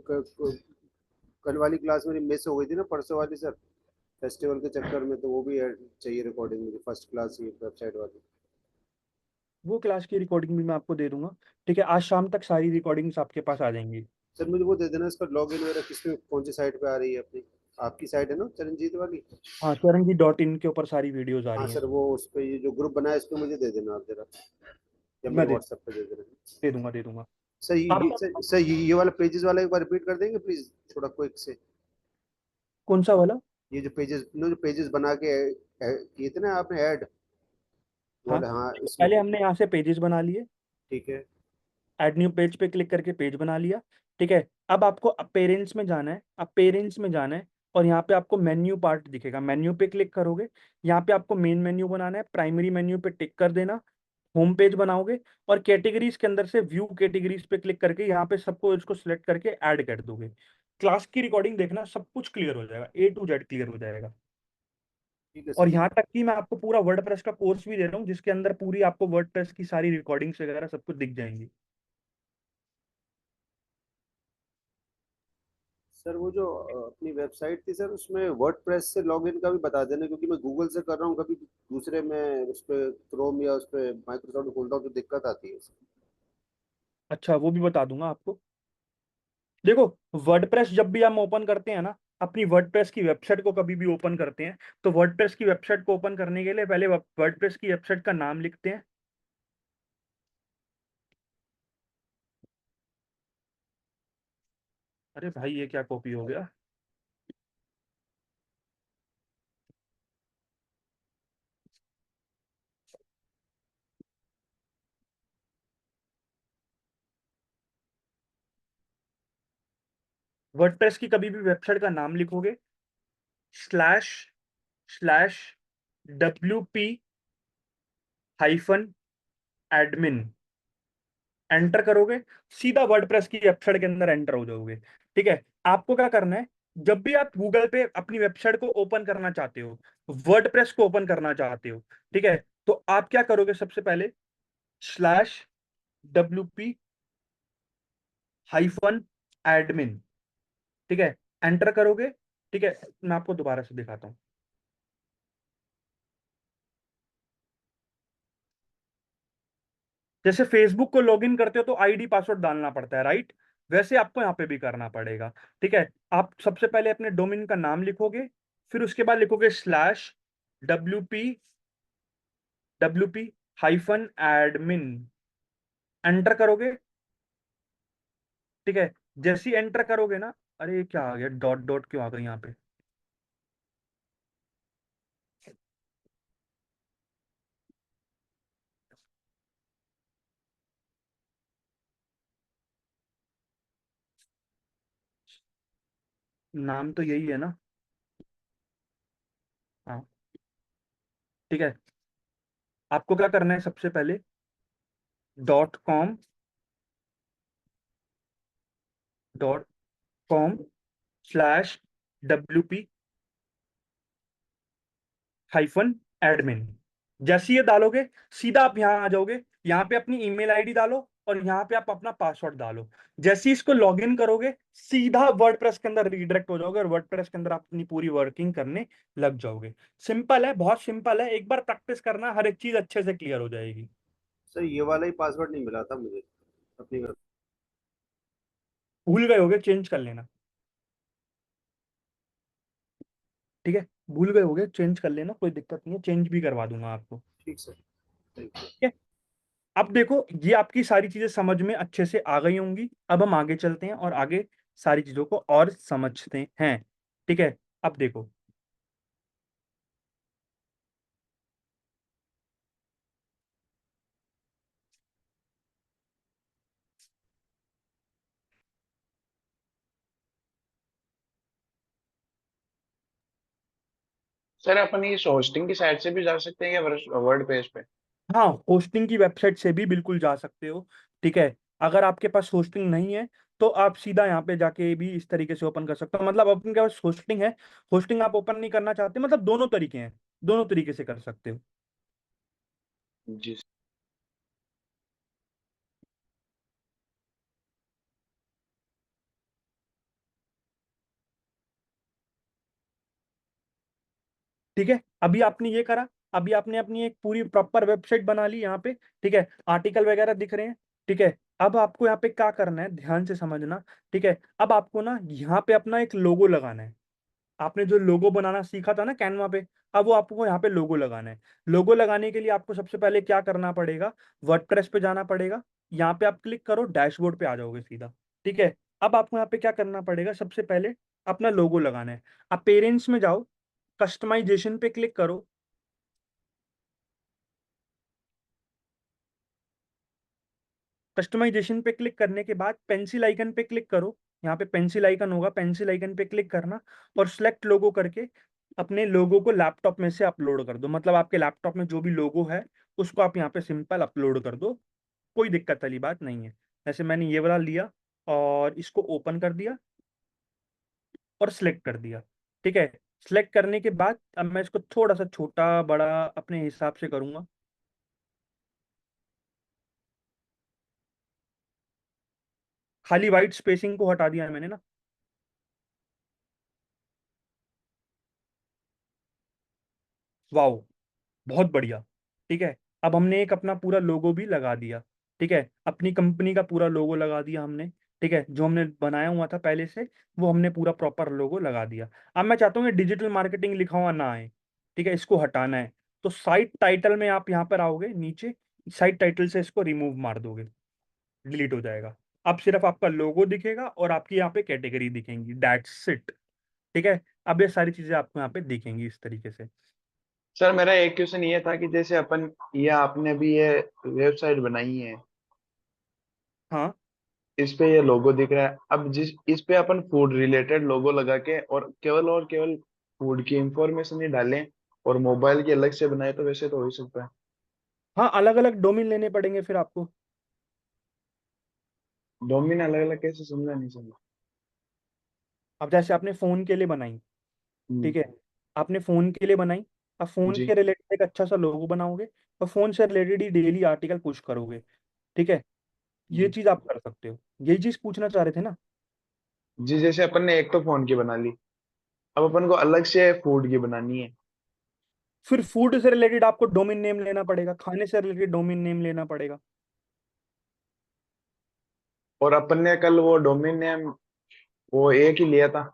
कल वाली क्लास मेरी मिस हो गई थी ना, परसों वाली सर, फेस्टिवल के चक्कर में, तो वो भी चाहिए रिकॉर्डिंग मुझे, फर्स्ट क्लास की वेबसाइट वाली। वो क्लास की रिकॉर्डिंग भी मैं आपको दे दूंगा। ठीक है, आज शाम तक सारी रिकॉर्डिंग्स आपके पास आ जाएंगी। सर मुझे वो दे देना, इसका लॉग इन वगैरह किस पे, कौन सी साइट पे आ रही है अपनी? आपकी साइट है ना चरणजीत वाली? हाँ, चरणजी.in के ऊपर सारी वीडियोज आ हाँ रही हैं। सर, वो उस पे ये जो ग्रुप बना है इस पे मुझे दे देना आप जरा, या मैं मेरे व्हाट्सएप पे दे देना। दे दूंगा, दे दूंगा। सर आपको ये वाला पेजेस वाला एक बार रिपीट कर देंगे प्लीज, थोड़ा क्विक से। कौन सा वाला? ये जो पेजेस बना के किए थे ना आपने ऐड हाँ, वाले, हाँ इसमें। पहले हमने यहाँ से पेजेस बना लिए, ठीक है। ऐड न्यू पेज पे क्लिक करके पेज बना लिया। ठीक है, अब आपको अपेरेंस में जाना है, अपेरेंस में जाना है, और यहाँ पे आपको मेन्यू पार्ट दिखेगा, मेन्यू पे क्लिक करोगे। यहाँ पे आपको मेन मेन्यू बनाना है, प्राइमरी मेन्यू पे टिक कर देना। होम पेज बनाओगे और कैटेगरीज के अंदर से व्यू कैटेगरीज पे क्लिक करके यहाँ पे सबको इसको सिलेक्ट करके ऐड कर दोगे। क्लास की रिकॉर्डिंग देखना, सब कुछ क्लियर हो जाएगा, A to Z क्लियर हो जाएगा। ठीक है और सर। यहाँ तक कि मैं आपको पूरा वर्डप्रेस का कोर्स भी दे रहा हूँ, जिसके अंदर पूरी आपको वर्डप्रेस की सारी रिकॉर्डिंग्स वगैरह सब कुछ दिख जाएंगी। सर वो जो अपनी वेबसाइट थी सर, उसमें वर्डप्रेस से लॉगिन का भी बता देना, क्योंकि मैं गूगल से कर रहा हूँ, कभी दूसरे में उस पे क्रोम या उस पे माइक्रोसॉफ्ट खोलता हूँ तो दिक्कत आती है। अच्छा, वो भी बता दूंगा आपको। देखो, वर्डप्रेस जब भी हम ओपन करते हैं ना, अपनी वर्डप्रेस की वेबसाइट को कभी भी ओपन करते हैं, तो वर्डप्रेस की वेबसाइट को ओपन करने के लिए पहले वर्डप्रेस की वेबसाइट का नाम लिखते हैं। अरे भाई, ये क्या कॉपी हो गया। वर्डप्रेस की कभी भी वेबसाइट का नाम लिखोगे, स्लैश स्लैश WP-admin एंटर करोगे, सीधा वर्डप्रेस की वेबसाइट के अंदर एंटर हो जाओगे। ठीक है, आपको क्या करना है, जब भी आप गूगल पे अपनी वेबसाइट को ओपन करना चाहते हो, वर्डप्रेस को ओपन करना चाहते हो, ठीक है, तो आप क्या करोगे, सबसे पहले स्लैश WP-admin, ठीक है, एंटर करोगे। ठीक है, मैं आपको दोबारा से दिखाता हूँ। जैसे फेसबुक को लॉगिन करते हो तो आईडी पासवर्ड डालना पड़ता है, राइट? वैसे आपको यहाँ पे भी करना पड़ेगा। ठीक है, आप सबसे पहले अपने डोमेन का नाम लिखोगे, फिर उसके बाद लिखोगे स्लैश WP-admin एंटर करोगे। ठीक है, जैसे ही एंटर करोगे ना, अरे ये क्या आ गया, डॉट डॉट क्यों आ गई यहाँ पे। नाम तो यही है ना। हाँ, ठीक है, आपको क्या करना है, सबसे पहले .com/WP-admin, जैसे ये डालोगे, सीधा आप यहाँ आ जाओगे। यहाँ पे अपनी ईमेल आईडी डालो और यहाँ पे आप अपना पासवर्ड डालो। जैसे ही इसको लॉगिन करोगे, सीधा वर्डप्रेस के अंदर रीडायरेक्ट हो जाओगे और वर्डप्रेस के अंदर आप अपनी पूरी वर्किंग करने लग जाओगे। सिंपल है, बहुत सिंपल है, एक बार प्रैक्टिस करना, हर एक चीज अच्छे से क्लियर हो जाएगी। सर ये वाला ही पासवर्ड नहीं मिला था मुझे अपनी भूल गए होगे, चेंज कर लेना। ठीक है, भूल गए होगे, चेंज कर लेना, कोई दिक्कत नहीं है, चेंज भी करवा दूंगा आपको। ठीक सर, थैंक यू। ठीक है, अब देखो, ये आपकी सारी चीजें समझ में अच्छे से आ गई होंगी। अब हम आगे चलते हैं और आगे सारी चीजों को और समझते हैं। ठीक है, अब देखो, सर अपन इस होस्टिंग की साइट से भी जा सकते हैं या वर्ड पेज पे? हाँ, होस्टिंग की वेबसाइट से भी बिल्कुल जा सकते हो। ठीक है, अगर आपके पास होस्टिंग नहीं है, तो आप सीधा यहाँ पे जाके भी इस तरीके से ओपन कर सकते हो। मतलब अपने पास होस्टिंग है, होस्टिंग आप ओपन नहीं करना चाहते, मतलब दोनों तरीके हैं, दोनों तरीके से कर सकते हो। जी। ठीक है, अभी आपने ये करा, अभी आपने अपनी एक पूरी प्रॉपर वेबसाइट बना ली यहाँ पे। ठीक है, आर्टिकल वगैरह दिख रहे हैं। ठीक है, अब आपको यहाँ पे क्या करना है, ध्यान से समझना। ठीक है, अब आपको ना यहाँ पे अपना एक लोगो लगाना है। आपने जो लोगो बनाना सीखा था ना कैनवा पे, अब वो आपको यहाँ पे लोगो लगाना है। लोगो लगाने के लिए आपको सबसे पहले क्या करना पड़ेगा, वर्डप्रेस पे जाना पड़ेगा। यहाँ पे आप क्लिक करो, डैशबोर्ड पे आ जाओगे सीधा। ठीक है, अब आपको यहाँ पे क्या करना पड़ेगा, सबसे पहले अपना लोगो लगाना है। आप पेरेंट्स में जाओ, कस्टमाइजेशन पे क्लिक करो। कस्टमाइजेशन पे क्लिक करने के बाद पेंसिल आइकन पे क्लिक करो। यहाँ पे पेंसिल आइकन होगा, पेंसिल आइकन पे क्लिक करना और सिलेक्ट लोगो करके अपने लोगो को लैपटॉप में से अपलोड कर दो। मतलब आपके लैपटॉप में जो भी लोगो है उसको आप यहाँ पे सिंपल अपलोड कर दो, कोई दिक्कत वाली बात नहीं है। जैसे मैंने ये वाला लिया और इसको ओपन कर दिया और सिलेक्ट कर दिया, ठीक है। सिलेक्ट करने के बाद अब मैं इसको थोड़ा सा छोटा बड़ा अपने हिसाब से करूंगा। खाली वाइट स्पेसिंग को हटा दिया मैंने ना। वाओ, बहुत बढ़िया। ठीक है, अब हमने एक अपना पूरा लोगो भी लगा दिया। ठीक है, अपनी कंपनी का पूरा लोगो लगा दिया हमने। ठीक है, जो हमने बनाया हुआ था पहले से, वो हमने पूरा प्रॉपर लोगो लगा दिया। अब मैं चाहता हूँ कि डिजिटल मार्केटिंग लिखा हुआ ना आए। ठीक है, इसको हटाना है। तो साइट टाइटल में आप यहाँ पर आओगे नीचे, साइट टाइटल से इसको रिमूव मार दोगे, डिलीट हो जाएगा। अब सिर्फ आपका लोगो दिखेगा और आपकी यहाँ पे कैटेगरी दिखेंगी, दैट्स इट। ठीक है, अब ये सारी चीजें आपको यहाँ पे दिखेंगी इस तरीके से। सर मेरा एक क्वेश्चन ये था कि जैसे अपन, ये आपने भी ये वेबसाइट बनाई है, हाँ इस पे ये लोगो दिख रहा है, अब जिस इस पे अपन फूड रिलेटेड लोगो लगा के और केवल फूड की इंफॉर्मेशन ही डालें और मोबाइल की अलग से बनाए तो वैसे तो हो ही सकता है। हाँ, अलग अलग डोमेन लेने पड़ेंगे फिर आपको। डोमेन अलग अलग कैसे, समझा नहीं समझा। अब जैसे आपने फोन के लिए बनाई, हम्म, ठीक है, आपने फोन के लिए बनाई। अब फोन जी के रिलेटेड एक अच्छा सा लोगो बनाओगे और फोन से रिलेटेड ही डेली आर्टिकल पुश करोगे। ठीक है, ये जी चीज आप कर सकते हो। यही चीज पूछना चाह रहे थे ना। जी, जैसे अपन ने एक तो फोन की बना ली, अब अपन को अलग से फूड की बनानी है। फिर फूड से रिलेटेड आपको डोमेन नेम लेना पड़ेगा, खाने से रिलेटेड डोमेन नेम लेना पड़ेगा। और अपन ने कल वो डोमेन नेम वो एक ही लिया था।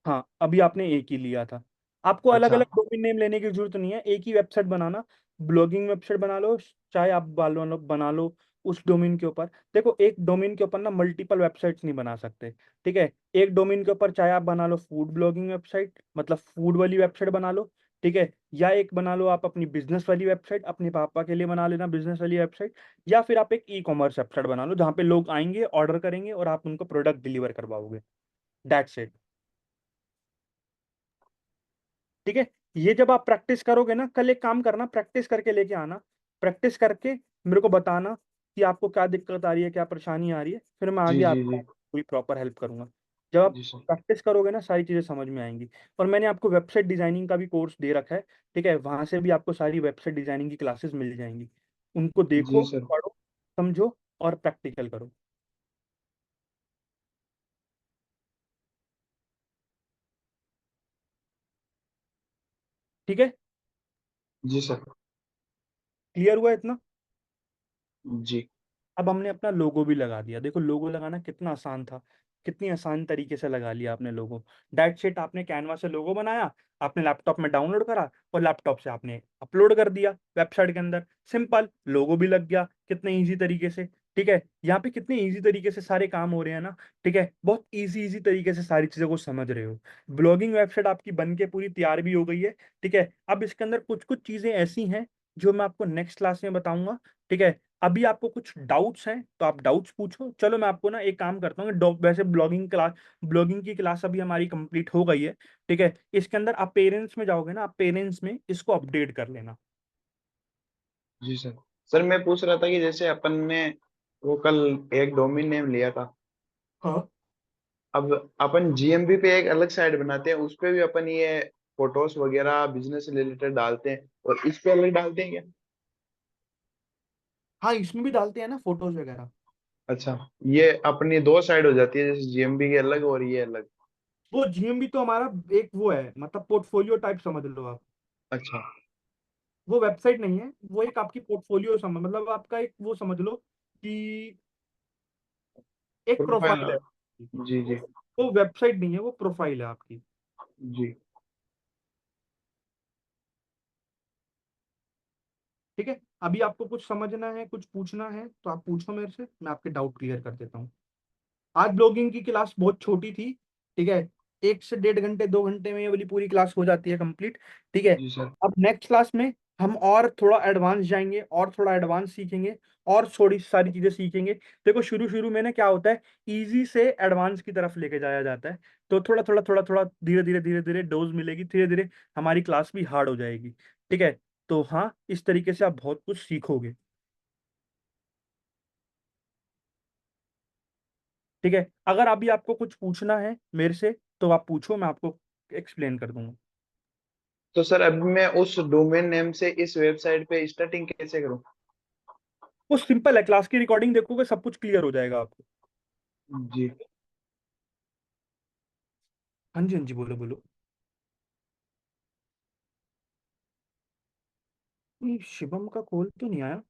हाँ, अभी आपने एक ही लिया था। आपको अलग अच्छा। अलग डोमेन नेम लेने की जरूरत नहीं है, एक ही वेबसाइट बनाना। ब्लॉगिंग वेबसाइट बना लो, चाहे आप बना लो उस डोमेन के ऊपर। देखो, एक डोमेन के ऊपर ना मल्टीपल वेबसाइट्स नहीं बना सकते। ठीक है, एक डोमेन के ऊपर चाहे आप बना लो फूड ब्लॉगिंग वेबसाइट, मतलब फूड वाली वेबसाइट बना लो। ठीक है, या एक बना लो आप अपनी बिजनेस वाली वेबसाइट, अपने पापा के लिए बना लेना बिजनेस वाली वेबसाइट। या फिर आप एक ई कॉमर्स वेबसाइट बना लो जहाँ पे लोग आएंगे, ऑर्डर करेंगे और आप उनको प्रोडक्ट डिलीवर करवाओगे। That's it. ठीक है, ये जब आप प्रैक्टिस करोगे ना, कल एक काम करना, प्रैक्टिस करके लेके आना। प्रैक्टिस करके मेरे को बताना कि आपको क्या दिक्कत आ रही है, क्या परेशानी आ रही है, फिर मैं जी आगे जी आपको जी। पूरी प्रॉपर हेल्प करूंगा। जब आप जी सर। प्रैक्टिस करोगे ना, सारी चीज़ें समझ में आएंगी। और मैंने आपको वेबसाइट डिजाइनिंग का भी कोर्स दे रखा है। ठीक है, वहां से भी आपको सारी वेबसाइट डिजाइनिंग की क्लासेस मिल जाएंगी। उनको जी देखो, सर। पढ़ो, समझो और प्रैक्टिकल करो। ठीक है, जी सर। क्लियर हुआ इतना। जी अब हमने अपना लोगो भी लगा दिया। देखो, लोगो लगाना कितना आसान था, कितनी आसान तरीके से लगा लिया आपने लोगो। डेट शीट आपने कैनवा से लोगो बनाया, आपने लैपटॉप में डाउनलोड करा और लैपटॉप से आपने अपलोड कर दिया वेबसाइट के अंदर। सिंपल, लोगो भी लग गया, कितने इजी तरीके से। ठीक है, यहाँ पे कितने इजी तरीके से सारे काम हो रहे हैं ना। ठीक है, बहुत इजी इजी तरीके से सारी चीजों को समझ रहे हो। ब्लॉगिंग वेबसाइट आपकी बन के पूरी तैयार भी हो गई है। ठीक है, अब इसके अंदर कुछ कुछ चीजें ऐसी हैं जो मैं आपको नेक्स्ट क्लास में बताऊंगा। ठीक है, अभी आपको कुछ डाउट्स हैं तो आप डाउट्स पूछो। चलो, मैं आपको ना एक काम करता हूँ, वैसे ब्लॉगिंग की क्लास अभी हमारी कंप्लीट हो गई है। ठीक है, इसके अंदर आप पेरेंट्स में जाओगे ना, आप पेरेंट्स में इसको अपडेट कर लेना। जी सर। सर मैं पूछ रहा था कि जैसे अपन ने वो कल एक डोमेन नेम लिया था, हाँ, अब अपन जीएमबी पे एक अलग साइट बनाते हैं, उस पे भी अपन ये फोटोज वगैरह बिजनेस से रिलेटेड डालते हैं, और इस पे अलग डालते हैं क्या? हाँ, इसमें भी डालते हैं ना फोटोज वगैरह। अच्छा, ये अपनी दो साइड हो जाती है, जैसे जीएमबी की अलग और ये अलग। वो जीएमबी तो हमारा एक वो है, मतलब पोर्टफोलियो टाइप समझ लो आप। अच्छा। वो वेबसाइट नहीं है, वो एक आपकी पोर्टफोलियो समझ, मतलब आपका एक वो समझ लो कि एक प्रोफाइल। प्रोफाइल है। जी जी। वो वेबसाइट नहीं है, वो प्रोफाइल है आपकी। जी ठीक है, अभी आपको कुछ समझना है, कुछ पूछना है तो आप पूछो मेरे से, मैं आपके डाउट क्लियर कर देता हूँ। आज ब्लॉगिंग की क्लास बहुत छोटी थी। ठीक है, 1 से 1.5 घंटे 2 घंटे में ये वाली पूरी क्लास हो जाती है कंप्लीट। ठीक है, जी सर। अब नेक्स्ट क्लास में हम और थोड़ा एडवांस जाएंगे और थोड़ा एडवांस सीखेंगे और थोड़ी सारी चीजें सीखेंगे। देखो, शुरू शुरू में ना क्या होता है, इजी से एडवांस की तरफ लेके जाया जाता है। तो थोड़ा थोड़ा थोड़ा थोड़ा धीरे धीरे धीरे धीरे डोज मिलेगी, धीरे धीरे हमारी क्लास भी हार्ड हो जाएगी। ठीक है, तो हाँ, इस तरीके से आप बहुत कुछ सीखोगे। ठीक है, अगर अभी आपको कुछ पूछना है मेरे से तो आप पूछो, मैं आपको एक्सप्लेन कर दूंगा। तो सर अभी मैं उस डोमेन नेम से इस वेबसाइट पे स्टार्टिंग कैसे करूँ? वो सिंपल है, क्लास की रिकॉर्डिंग देखोगे सब कुछ क्लियर हो जाएगा आपको। जी। हाँ जी, हाँ जी, बोलो बोलो। नहीं, शिवम का कॉल तो नहीं आया।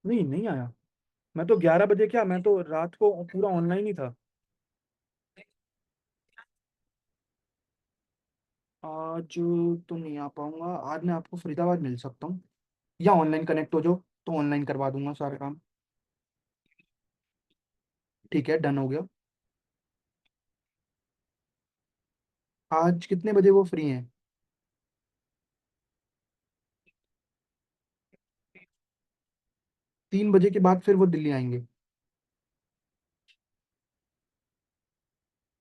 नहीं, नहीं आया। मैं तो 11 बजे, क्या मैं तो रात को पूरा ऑनलाइन ही था। आज तो नहीं आ पाऊंगा, आज मैं आपको फरीदाबाद मिल सकता हूँ, या ऑनलाइन कनेक्ट हो जाओ तो ऑनलाइन करवा दूंगा सारा काम। ठीक है, डन हो गया। आज कितने बजे वो फ्री हैं? 3 बजे के बाद फिर वो दिल्ली आएंगे।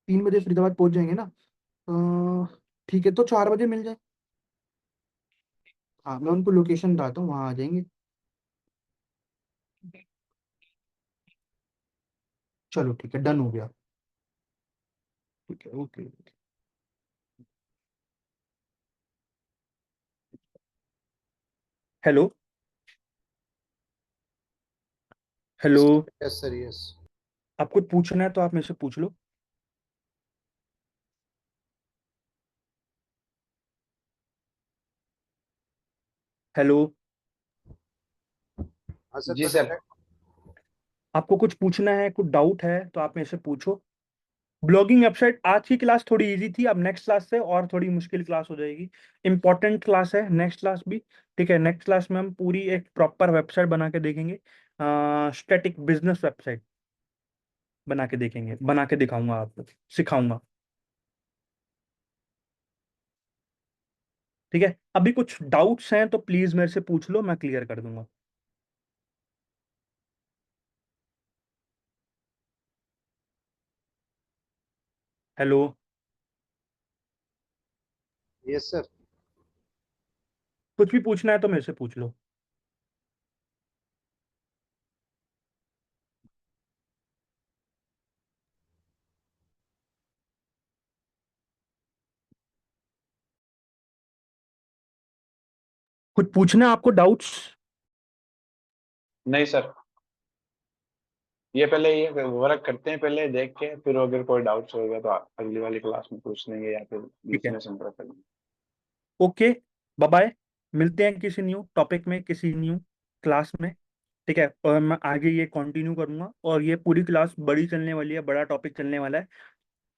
3 बजे फरीदाबाद पहुंच जाएंगे ना? ठीक है, तो 4 बजे मिल जाए। हाँ, मैं उनको लोकेशन बताता हूँ, वहाँ आ जाएंगे। चलो ठीक है, डन हो गया। ठीक है, okay. Hello. Hello. Yes sir, yes. आप कुछ पूछना है तो आप मेरे से पूछ लो। हेलो। हाँ सर, जी सर। बताइए। आपको कुछ पूछना है, कुछ डाउट है तो आप मेरे से पूछो। ब्लॉगिंग वेबसाइट, आज की क्लास थोड़ी इजी थी, अब नेक्स्ट क्लास से और थोड़ी मुश्किल क्लास हो जाएगी। इंपॉर्टेंट क्लास है नेक्स्ट क्लास भी। ठीक है, नेक्स्ट क्लास में हम पूरी एक प्रॉपर वेबसाइट बना के देखेंगे। स्टैटिक बिजनेस वेबसाइट बना के देखेंगे, बना के दिखाऊंगा आपको, सिखाऊंगा। ठीक है, अभी कुछ डाउट्स हैं तो प्लीज मेरे से पूछ लो, मैं क्लियर कर दूंगा। हेलो। Yes sir. कुछ भी पूछना है तो मेरे से पूछ लो। कुछ पूछना है आपको, डाउट्स? नहीं सर, ये पहले ये वर्क करते हैं, पहले देख के फिर अगर कोई डाउट्स होगा तो अगली वाली क्लास में पूछ लेंगे या फिर ठीक बीच है, में संपर्क करेंगे। Okay, bye bye. मिलते हैं किसी न्यू टॉपिक में, किसी न्यू क्लास में। ठीक है, और मैं आगे ये कंटिन्यू करूंगा, और ये पूरी क्लास बड़ी चलने वाली है, बड़ा टॉपिक चलने वाला है।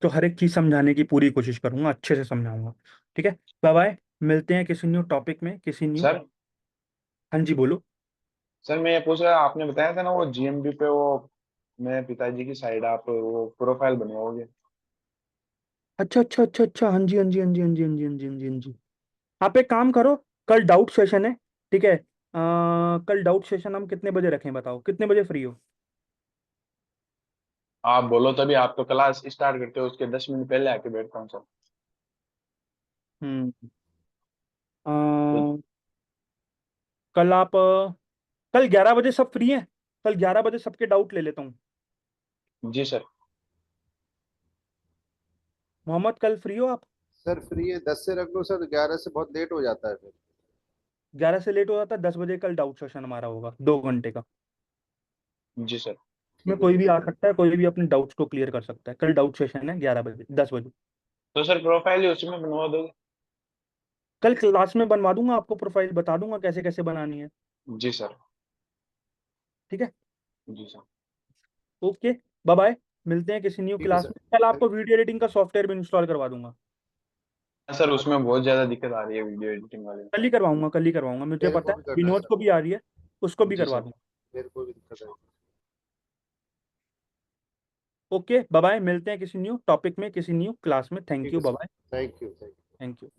तो हर एक चीज समझाने की पूरी कोशिश करूंगा, अच्छे से समझाऊंगा। ठीक है, बाय बाय। मिलते हैं किसी न्यू टॉपिक में, किसी न्यू। सर, हाँ जी, बोलो। सर मैं ये पूछ रहा, आपने बताया था ना वो जीएमबी पे वो मेरे पिताजी की साइड आप वो प्रोफाइल बनवाओगे? अच्छा अच्छा अच्छा अच्छा, हाँ जी, हाँ जी, हाँ जी, हाँ जी, हाँ जी, हाँ जी, हाँ जी, हाँ जी। आप एक काम करो, कल डाउट सेशन है। ठीक है, कल डाउट सेशन हम कितने बजे रखें, बताओ कितने बजे फ्री हो? आप बोलो तभी, आप तो क्लास स्टार्ट करते हो उसके 10 मिनट पहले आके बैठता हूँ सर। हम्म। तो अ, कल आप कल 11 बजे सब फ्री हैं? कल 11 बजे सबके डाउट ले लेता हूँ। जी सर। मोहम्मद, कल फ्री हो आप? सर फ्री है, 10 से रख लो सर, 11 से बहुत लेट हो जाता है फिर। 11 से लेट हो जाता है, 10 बजे कल डाउट सेशन हमारा होगा, 2 घंटे का। जी सर। में ठीक है कोई सर। भी आ सकता है, कोई भी अपने डाउट्स को क्लियर कर सकता है। कल डाउट सेशन है 11 बजे, 10 बजे। तो सर प्रोफाइल ही उसमें बनवा दोगे? कल क्लास में बनवा दूंगा, आपको प्रोफाइल बता दूंगा कैसे कैसे बनानी है। जी सर। ठीक है, जी सर। Okay, bye bye. मिलते हैं किसी न्यू ठीक है क्लास सर। में। कल आपको वीडियो एडिटिंग का सॉफ्टवेयर भी इंस्टॉल करवा दूंगा। सर उसमें बहुत ज्यादा दिक्कत आ रही है वीडियो एडिटिंग वाले में। कल ही करवाऊंगा, कल ही करवाऊंगा, मुझे मेरे पता को है। भी करना है विनोद सर। को भी आ रही है, उसको भी जी करवा सर। दूंगा। मेरे को भी दिक्कत है। Okay, bye bye. मिलते हैं किसी न्यू टॉपिक में, किसी न्यू क्लास में। थैंक ठीक यू, है bye sir. Bye. Thank you, thank you. Thank you.